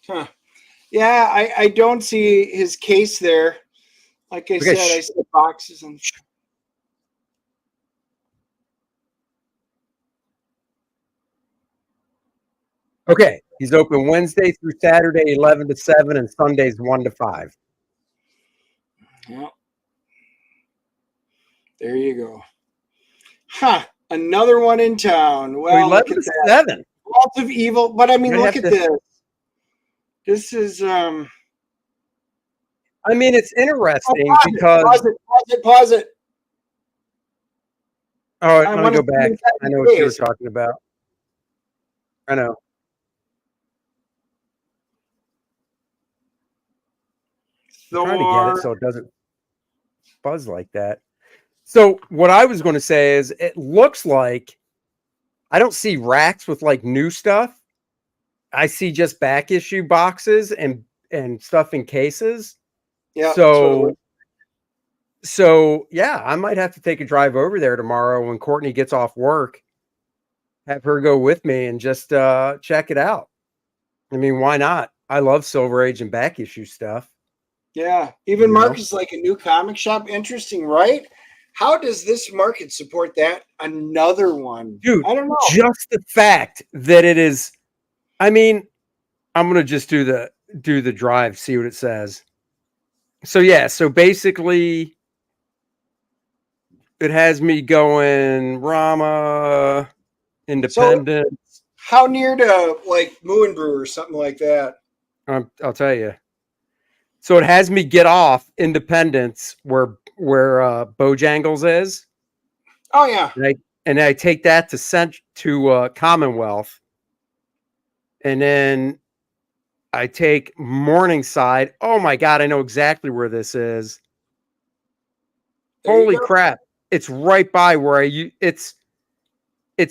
S6: Huh. Yeah, I don't see his case there. Like I said, I see boxes and.
S4: Okay, he's open Wednesday through Saturday, 11 to 7, and Sundays 1 to 5.
S6: Yeah. There you go. Huh. Another one in town. Well,
S4: 11
S6: look at
S4: to
S6: that.
S4: 7.
S6: Lots of evil, but I mean,
S4: Might
S6: look
S4: have
S6: at
S4: to-
S6: this. This is
S4: I mean, it's interesting because
S6: pause it.
S4: oh,
S6: I
S4: let me
S6: wanna
S4: go
S6: see
S4: back.
S6: inside
S4: I
S6: the
S4: know what you were
S6: case.
S4: talking about. I know. I'm trying to get it so it doesn't buzz like that. So what I was going to say is it looks like I don't see racks with like new stuff. I see just back issue boxes and stuff in cases.
S6: Yeah.
S4: So yeah, I might have to take a drive over there tomorrow when Courtney gets off work. Have her go with me and just check it out. I mean, why not? I love Silver Age and back issue stuff.
S6: Yeah. Even
S4: You know?
S6: Marcus like a new comic shop. Interesting, right? How does this market support that? Another one.
S4: Dude,
S6: I don't know.
S4: just the fact that it is, I mean, I'm gonna just do the drive, see what it says. So yeah, so basically it has me going Rama, Independent.
S6: So how near to like Moon Brew or something like that?
S4: I'll tell you. So it has me get off Independence where Bojangles is.
S6: Oh yeah.
S4: And I take that to Commonwealth. And then I take Morningside. Oh my God, I know exactly where this is.
S6: There you
S4: Holy
S6: go.
S4: crap. It's right by where it's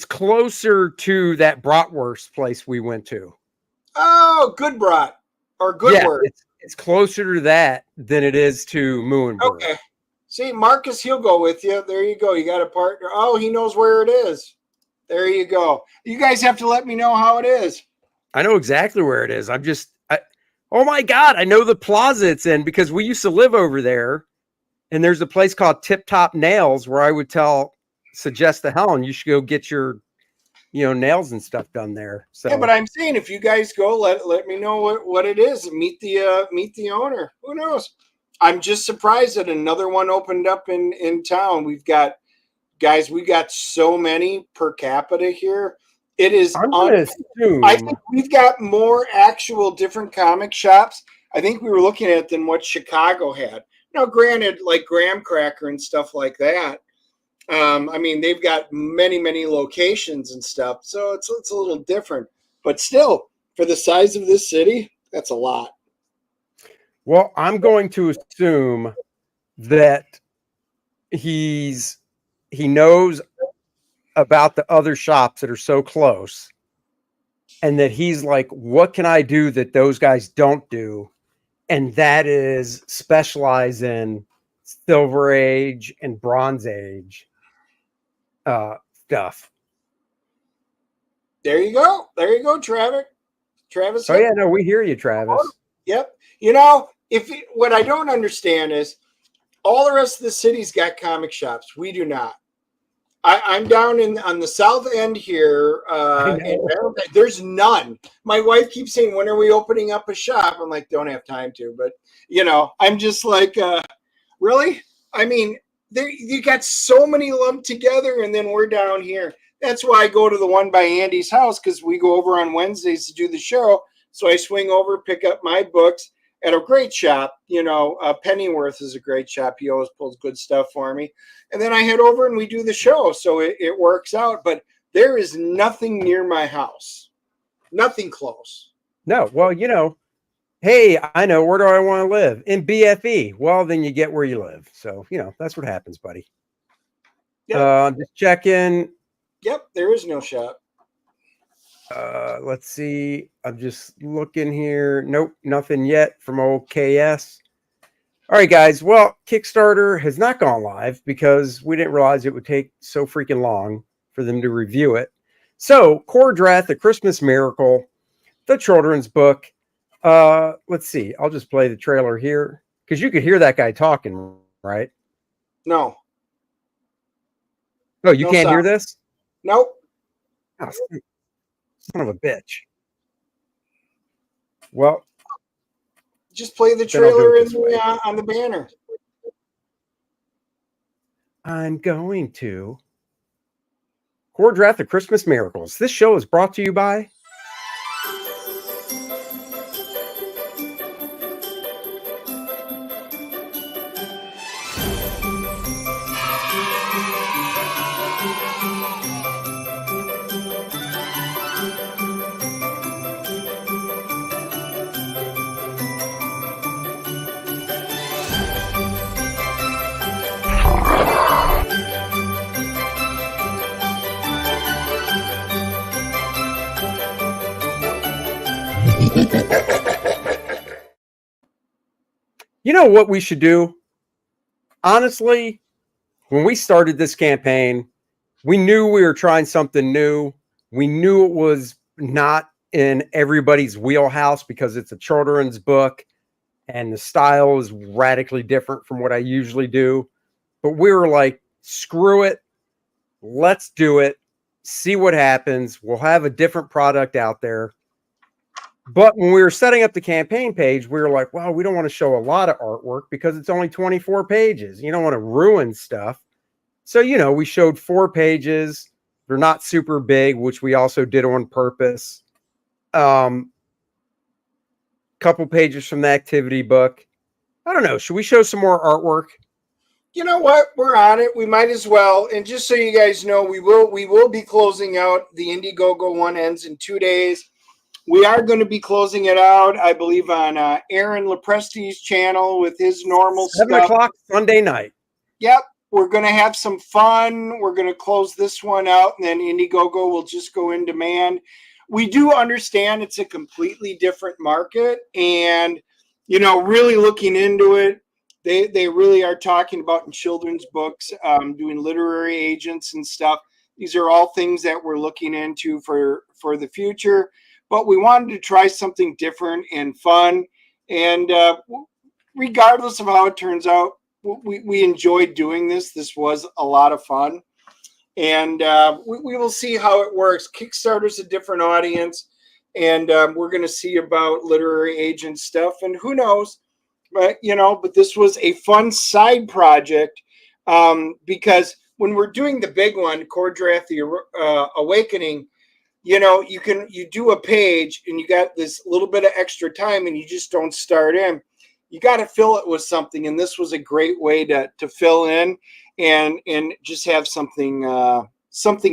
S4: closer to that bratwurst place we went to.
S6: Oh, Good Brat or Good
S4: Yeah,
S6: Word.
S4: it's closer to that than it is to Muhlenberg.
S6: Okay. See, Marcus, he'll go with you. There you go. You got a partner. Oh, he knows where it is. There you go. You guys have to let me know how it is.
S4: I know exactly where it is. Oh my God, I know the plaza it's in because we used to live over there. And there's a place called Tip Top Nails where I would suggest to Helen, you should go get your, nails and stuff done there. So
S6: Yeah, but I'm saying if you guys go, let me know what it is. Meet the owner. Who knows? I'm just surprised that another one opened up in town. We got so many per capita here. It is.
S4: I'm gonna assume.
S6: I think we've got more actual different comic shops. I think we were looking at than what Chicago had. Now, granted, like Graham Cracker and stuff like that. I mean, they've got many locations and stuff, so it's a little different. But still, for the size of this city, that's a lot.
S4: Well, I'm going to assume that he knows about the other shops that are so close, and that he's like, what can I do that those guys don't do? And that is specialize in Silver Age and Bronze Age stuff.
S6: There you go, Travis.
S4: Oh yeah, no, we hear you, Travis.
S6: Yep. What I don't understand is all the rest of the city's got comic shops. We do not. I'm down on the south end here. There's none. My wife keeps saying, when are we opening up a shop? I'm like, don't have time to. But, I'm just like, really? I mean, there you got so many lumped together, and then we're down here. That's why I go to the one by Andy's house, because we go over on Wednesdays to do the show. So I swing over, pick up my books at a great shop. Pennyworth is a great shop. He always pulls good stuff for me. And then I head over and we do the show. So it works out. But there is nothing near my house. Nothing close.
S4: No, well, hey, I know, where do I want to live? In BFE. Well, then you get where you live. So, that's what happens, buddy.
S6: Yep.
S4: Just checking.
S6: Yep, there is no shop.
S4: Let's see. I'm just looking here. Nope, nothing yet from old KS. All right, guys. Well, Kickstarter has not gone live because we didn't realize it would take so freaking long for them to review it. So, Kor-Drath, The Christmas Miracle, the children's book. Let's see. I'll just play the trailer here because you could hear that guy talking, right?
S6: No.
S4: Oh, you can't hear this?
S6: Nope.
S4: Oh, son of a bitch. Well,
S6: just play the trailer on the banner.
S4: I'm going to. Kor-Drath, The Christmas Miracles. This show is brought to you by You know what we should do? Honestly, when we started this campaign, we knew we were trying something new. We knew it was not in everybody's wheelhouse because it's a children's book and the style is radically different from what I usually do. But we were like, screw it. Let's do it. See what happens. We'll have a different product out there. But when we were setting up the campaign page, we were like, wow, we don't want to show a lot of artwork because it's only 24 pages. You don't want to ruin stuff. So, we showed 4 pages. They're not super big, which we also did on purpose. Couple pages from the activity book. I don't know. Should we show some more artwork?
S6: You know what? We're on it. We might as well. And just so you guys know, we will be closing out. The Indiegogo one ends in 2 days. We are going to be closing it out, I believe, on Aaron Lepresti's channel with his normal
S4: 7
S6: stuff.
S4: o'clock Sunday night.
S6: Yep. We're going to have some fun. We're going to close this one out, and then Indiegogo will just go in demand. We do understand it's a completely different market, and, really looking into it, they really are talking about in children's books, doing literary agents and stuff. These are all things that we're looking into for the future. But we wanted to try something different and fun. And regardless of how it turns out, we enjoyed doing this. This was a lot of fun. And we will see how it works. Kickstarter's a different audience. And we're going to see about literary agent stuff. And who knows? But this was a fun side project because when we're doing the big one, Kor-Drath, the Awakening, you do a page and you got this little bit of extra time and you just don't start in. You got to fill it with something. And this was a great way to fill in and just have something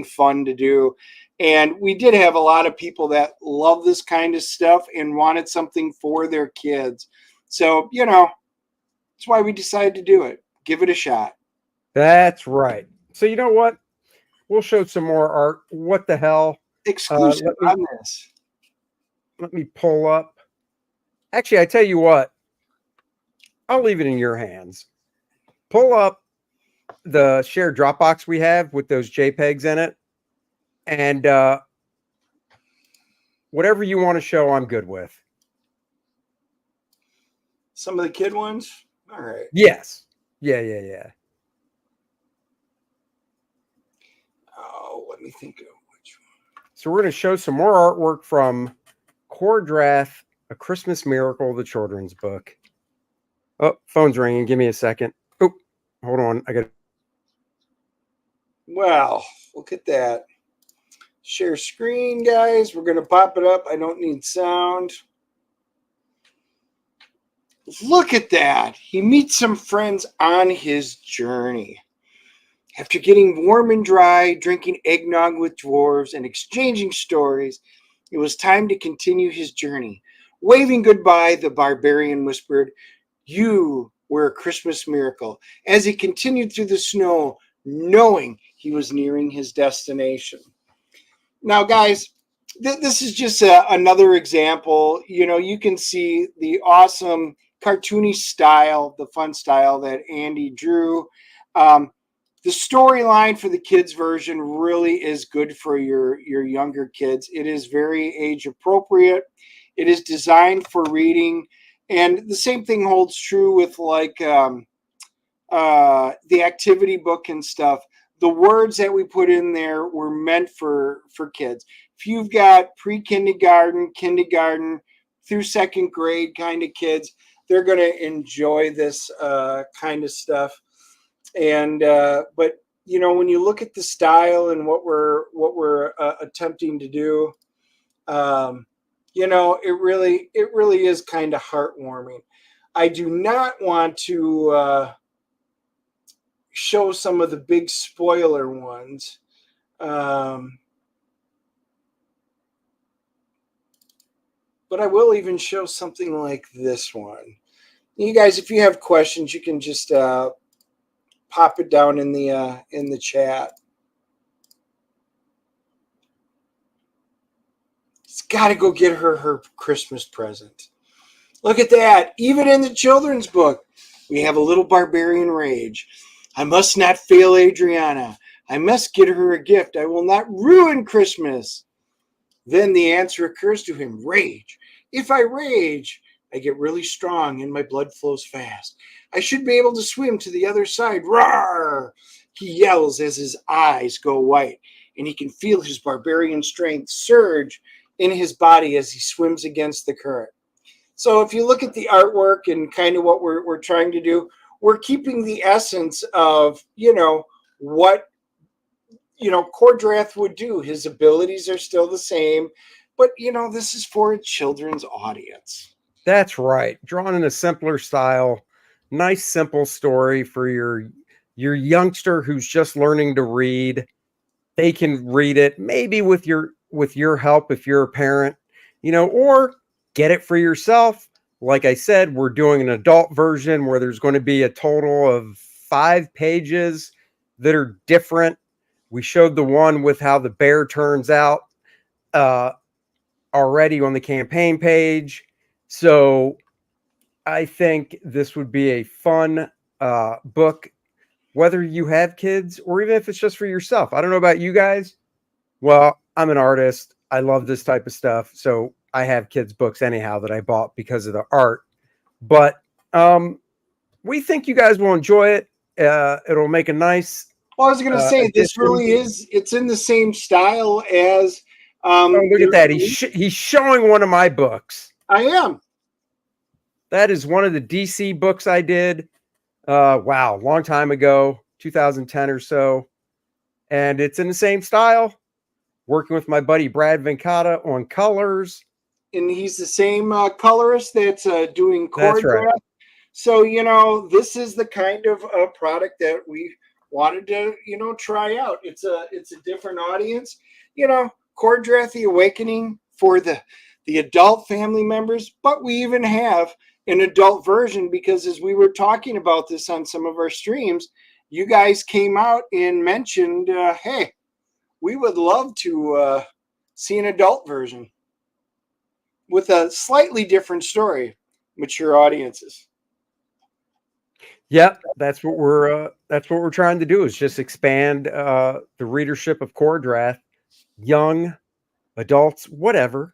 S6: fun to do. And we did have a lot of people that love this kind of stuff and wanted something for their kids. So, that's why we decided to do it. Give it a shot.
S4: That's right. So you know what? We'll show some more art. What the hell?
S6: Exclusive on this.
S4: Let me pull up. Actually, I tell you what. I'll leave it in your hands. Pull up the shared Dropbox we have with those JPEGs in it. And whatever you want to show, I'm good with.
S6: Some of the kid ones? All right.
S4: Yes. Yeah.
S6: Oh, let me think of which one.
S4: So we're going to show some more artwork from Kor-Drath, A Christmas Miracle, the children's book. Oh, phone's ringing. Give me a second. Oh, Hold on. I got.
S6: Wow, look at that. Share screen, guys. We're going to pop it up. I don't need sound. Look at that. He meets some friends on his journey. After getting warm and dry, drinking eggnog with dwarves, and exchanging stories, it was time to continue his journey. Waving goodbye, the barbarian whispered, "You were a Christmas miracle," as he continued through the snow, knowing he was nearing his destination. Now, guys, this is just another example. You can see the awesome cartoony style, the fun style that Andy drew. The storyline for the kids version really is good for your younger kids. It is very age appropriate. It is designed for reading, and the same thing holds true with like the activity book and stuff. The words that we put in there were meant for kids. If you've got pre-kindergarten, kindergarten through second grade kind of kids, they're going to enjoy this kind of stuff. And but when you look at the style and what we're attempting to do, it really is kind of heartwarming. I do not want to show some of the big spoiler ones. But I will even show something like this one. You guys, if you have questions, you can just pop it down in the chat. It's got to go get her Christmas present. Look at that. Even in the children's book, we have a little barbarian rage. "I must not fail Adriana. I must get her a gift. I will not ruin Christmas." Then the answer occurs to him, rage. "If I rage, I get really strong and my blood flows fast. I should be able to swim to the other side. Roar!" He yells as his eyes go white, and he can feel his barbarian strength surge in his body as he swims against the current. So if you look at the artwork and kind of what we're trying to do, we're keeping the essence of, what, Kor-Drath would do. His abilities are still the same, but, this is for a children's audience.
S4: That's right. Drawn in a simpler style. Nice, simple story for your youngster who's just learning to read. They can read it maybe with your help if you're a parent, or get it for yourself. Like I said, we're doing an adult version where there's going to be a total of 5 pages that are different. We showed the one with how the bear turns out already on the campaign page. So I think this would be a fun book, whether you have kids or even if it's just for yourself. I don't know about you guys. Well, I'm an artist. I love this type of stuff. So I have kids' books anyhow that I bought because of the art. But we think you guys will enjoy it. It'll make a nice.
S6: Well, I was going to say, this really is, it's in the same style as.
S4: Look at that. He's showing one of my books.
S6: I am.
S4: That is one of the DC books I did. Wow, long time ago, 2010 or so. And it's in the same style. Working with my buddy Brad Venkata on colors.
S6: And he's the same colorist that's doing Kor-Drath.
S4: That's right.
S6: So, this is the kind of product that we wanted to, try out. It's a different audience. Kor-Drath, the Awakening for the adult family members, but we even have an adult version because as we were talking about this on some of our streams, you guys came out and mentioned, hey, we would love to see an adult version with a slightly different story, mature audiences.
S4: Yep, that's what we're trying to do is just expand the readership of Kor-Drath, young adults, whatever,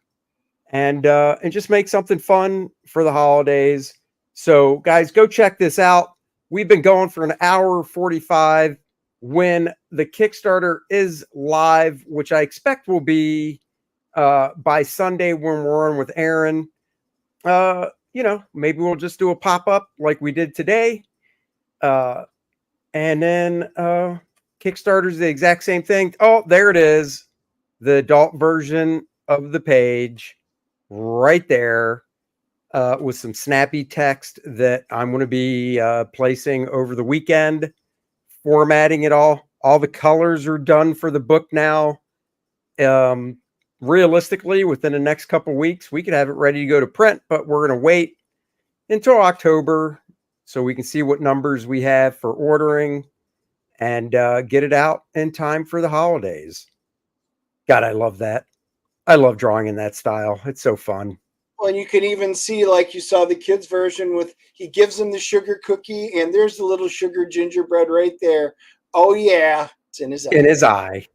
S4: and just make something fun for the holidays. So, guys, go check this out. We've been going for an hour 45. When the Kickstarter is live, which I expect will be by Sunday when we're on with Aaron, maybe we'll just do a pop-up like we did today. And then Kickstarter's the exact same thing. Oh, there it is. The adult version of the page right there with some snappy text that I'm going to be placing over the weekend, formatting it all. All the colors are done for the book now. Realistically, within the next couple weeks, we could have it ready to go to print, but we're going to wait until October so we can see what numbers we have for ordering and get it out in time for the holidays. God, I love that. I love drawing in that style. It's so fun.
S6: Well, and you can even see, like you saw the kids version with, he gives them the sugar cookie, and there's the little sugar gingerbread right there. Oh yeah, it's in his eye.
S4: In his eye.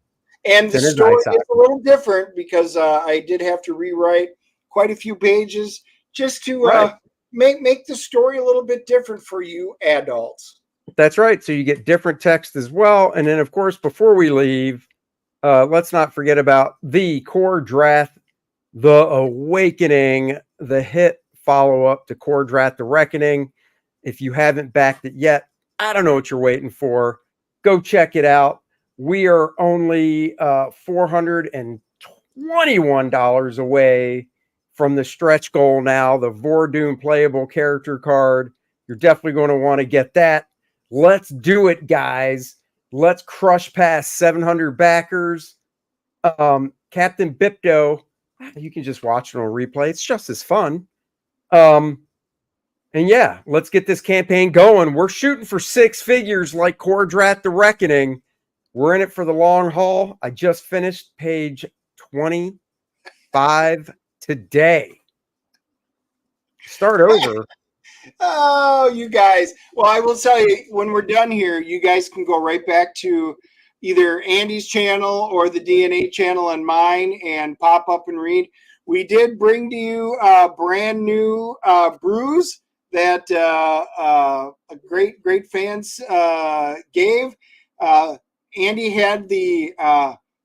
S6: And the story is a little different because I did have to rewrite quite a few pages just to make the story a little bit different for you adults.
S4: That's right. So you get different text as well. And then, of course, before we leave, let's not forget about the Kor-Drath, The Awakening, the hit follow-up to Kor-Drath, The Reckoning. If you haven't backed it yet, I don't know what you're waiting for. Go check it out. We are only $421 away from the stretch goal now, the Vordoom playable character card. You're definitely going to want to get that. Let's do it, guys. Let's crush past 700 backers. Captain Bipto, you can just watch it on replay. It's just as fun. And yeah, let's get this campaign going. We're shooting for 6 figures like Kor-Drath, The Reckoning. We're in it for the long haul. I just finished page 25 today. Start over.
S6: Oh, you guys. Well, I will tell you, when we're done here, you guys can go right back to either Andy's channel or the DNA channel on mine and pop up and read. We did bring to you a brand new brews that great fans gave. Andy had the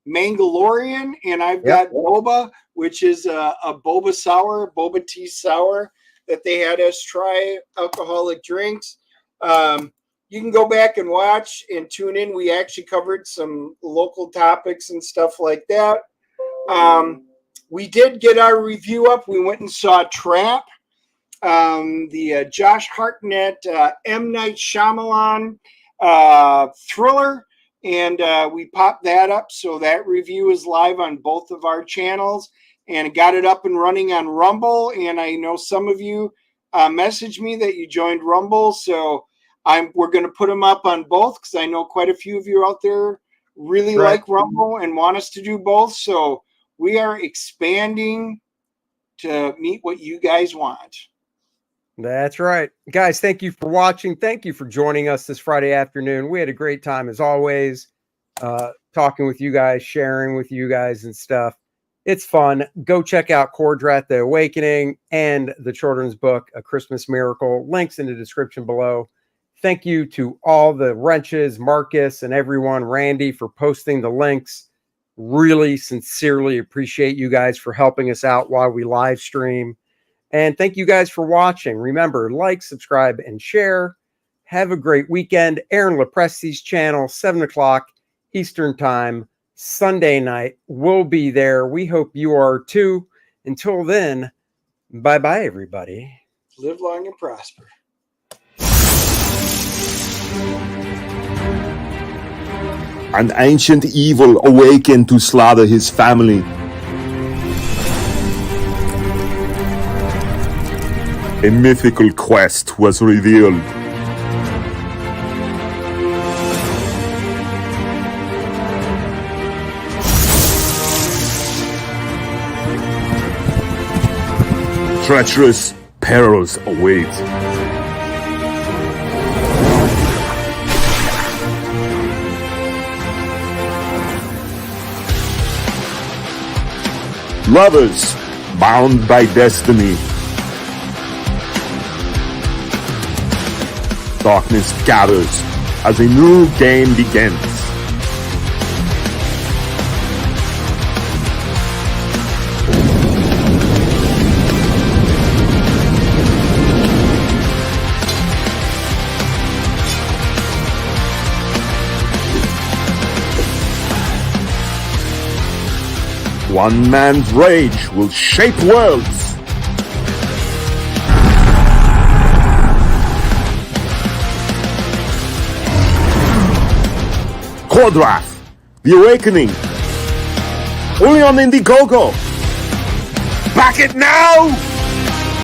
S6: Mangalorean, and I've got Boba, which is a boba sour, boba tea sour that they had us try, alcoholic drinks. You can go back and watch and tune in. We actually covered some local topics and stuff like that. We did get our review up. We went and saw Trap, the Josh Hartnett, M. Night Shyamalan thriller. And we popped that up, so that review is live on both of our channels, and got it up and running on Rumble. And I know some of you messaged me that you joined Rumble, so we're going to put them up on both because I know quite a few of you out there really like Rumble and want us to do both. So we are expanding to meet what you guys want.
S4: That's right. Guys, thank you for watching. Thank you for joining us this Friday afternoon. We had a great time as always, talking with you guys, sharing with you guys and stuff. It's fun. Go check out Kor-Drath, The Awakening, and the children's book, A Christmas Miracle. Links in the description below. Thank you to all the wrenches, Marcus, and everyone, Randy, for posting the links. Really sincerely appreciate you guys for helping us out while we live stream. And thank you guys for watching. Remember, like, subscribe, and share. Have a great weekend. Aaron Lepresti's channel, 7 o'clock Eastern Time, Sunday night. We'll be there. We hope you are too. Until then, bye-bye, everybody.
S6: Live long and prosper.
S7: An ancient evil awakened to slaughter his family. A mythical quest was revealed. Treacherous perils await. Lovers bound by destiny. Darkness gathers as a new game begins. One man's rage will shape worlds. Kor-Drath, The Awakening. Only on Indiegogo. Back it now!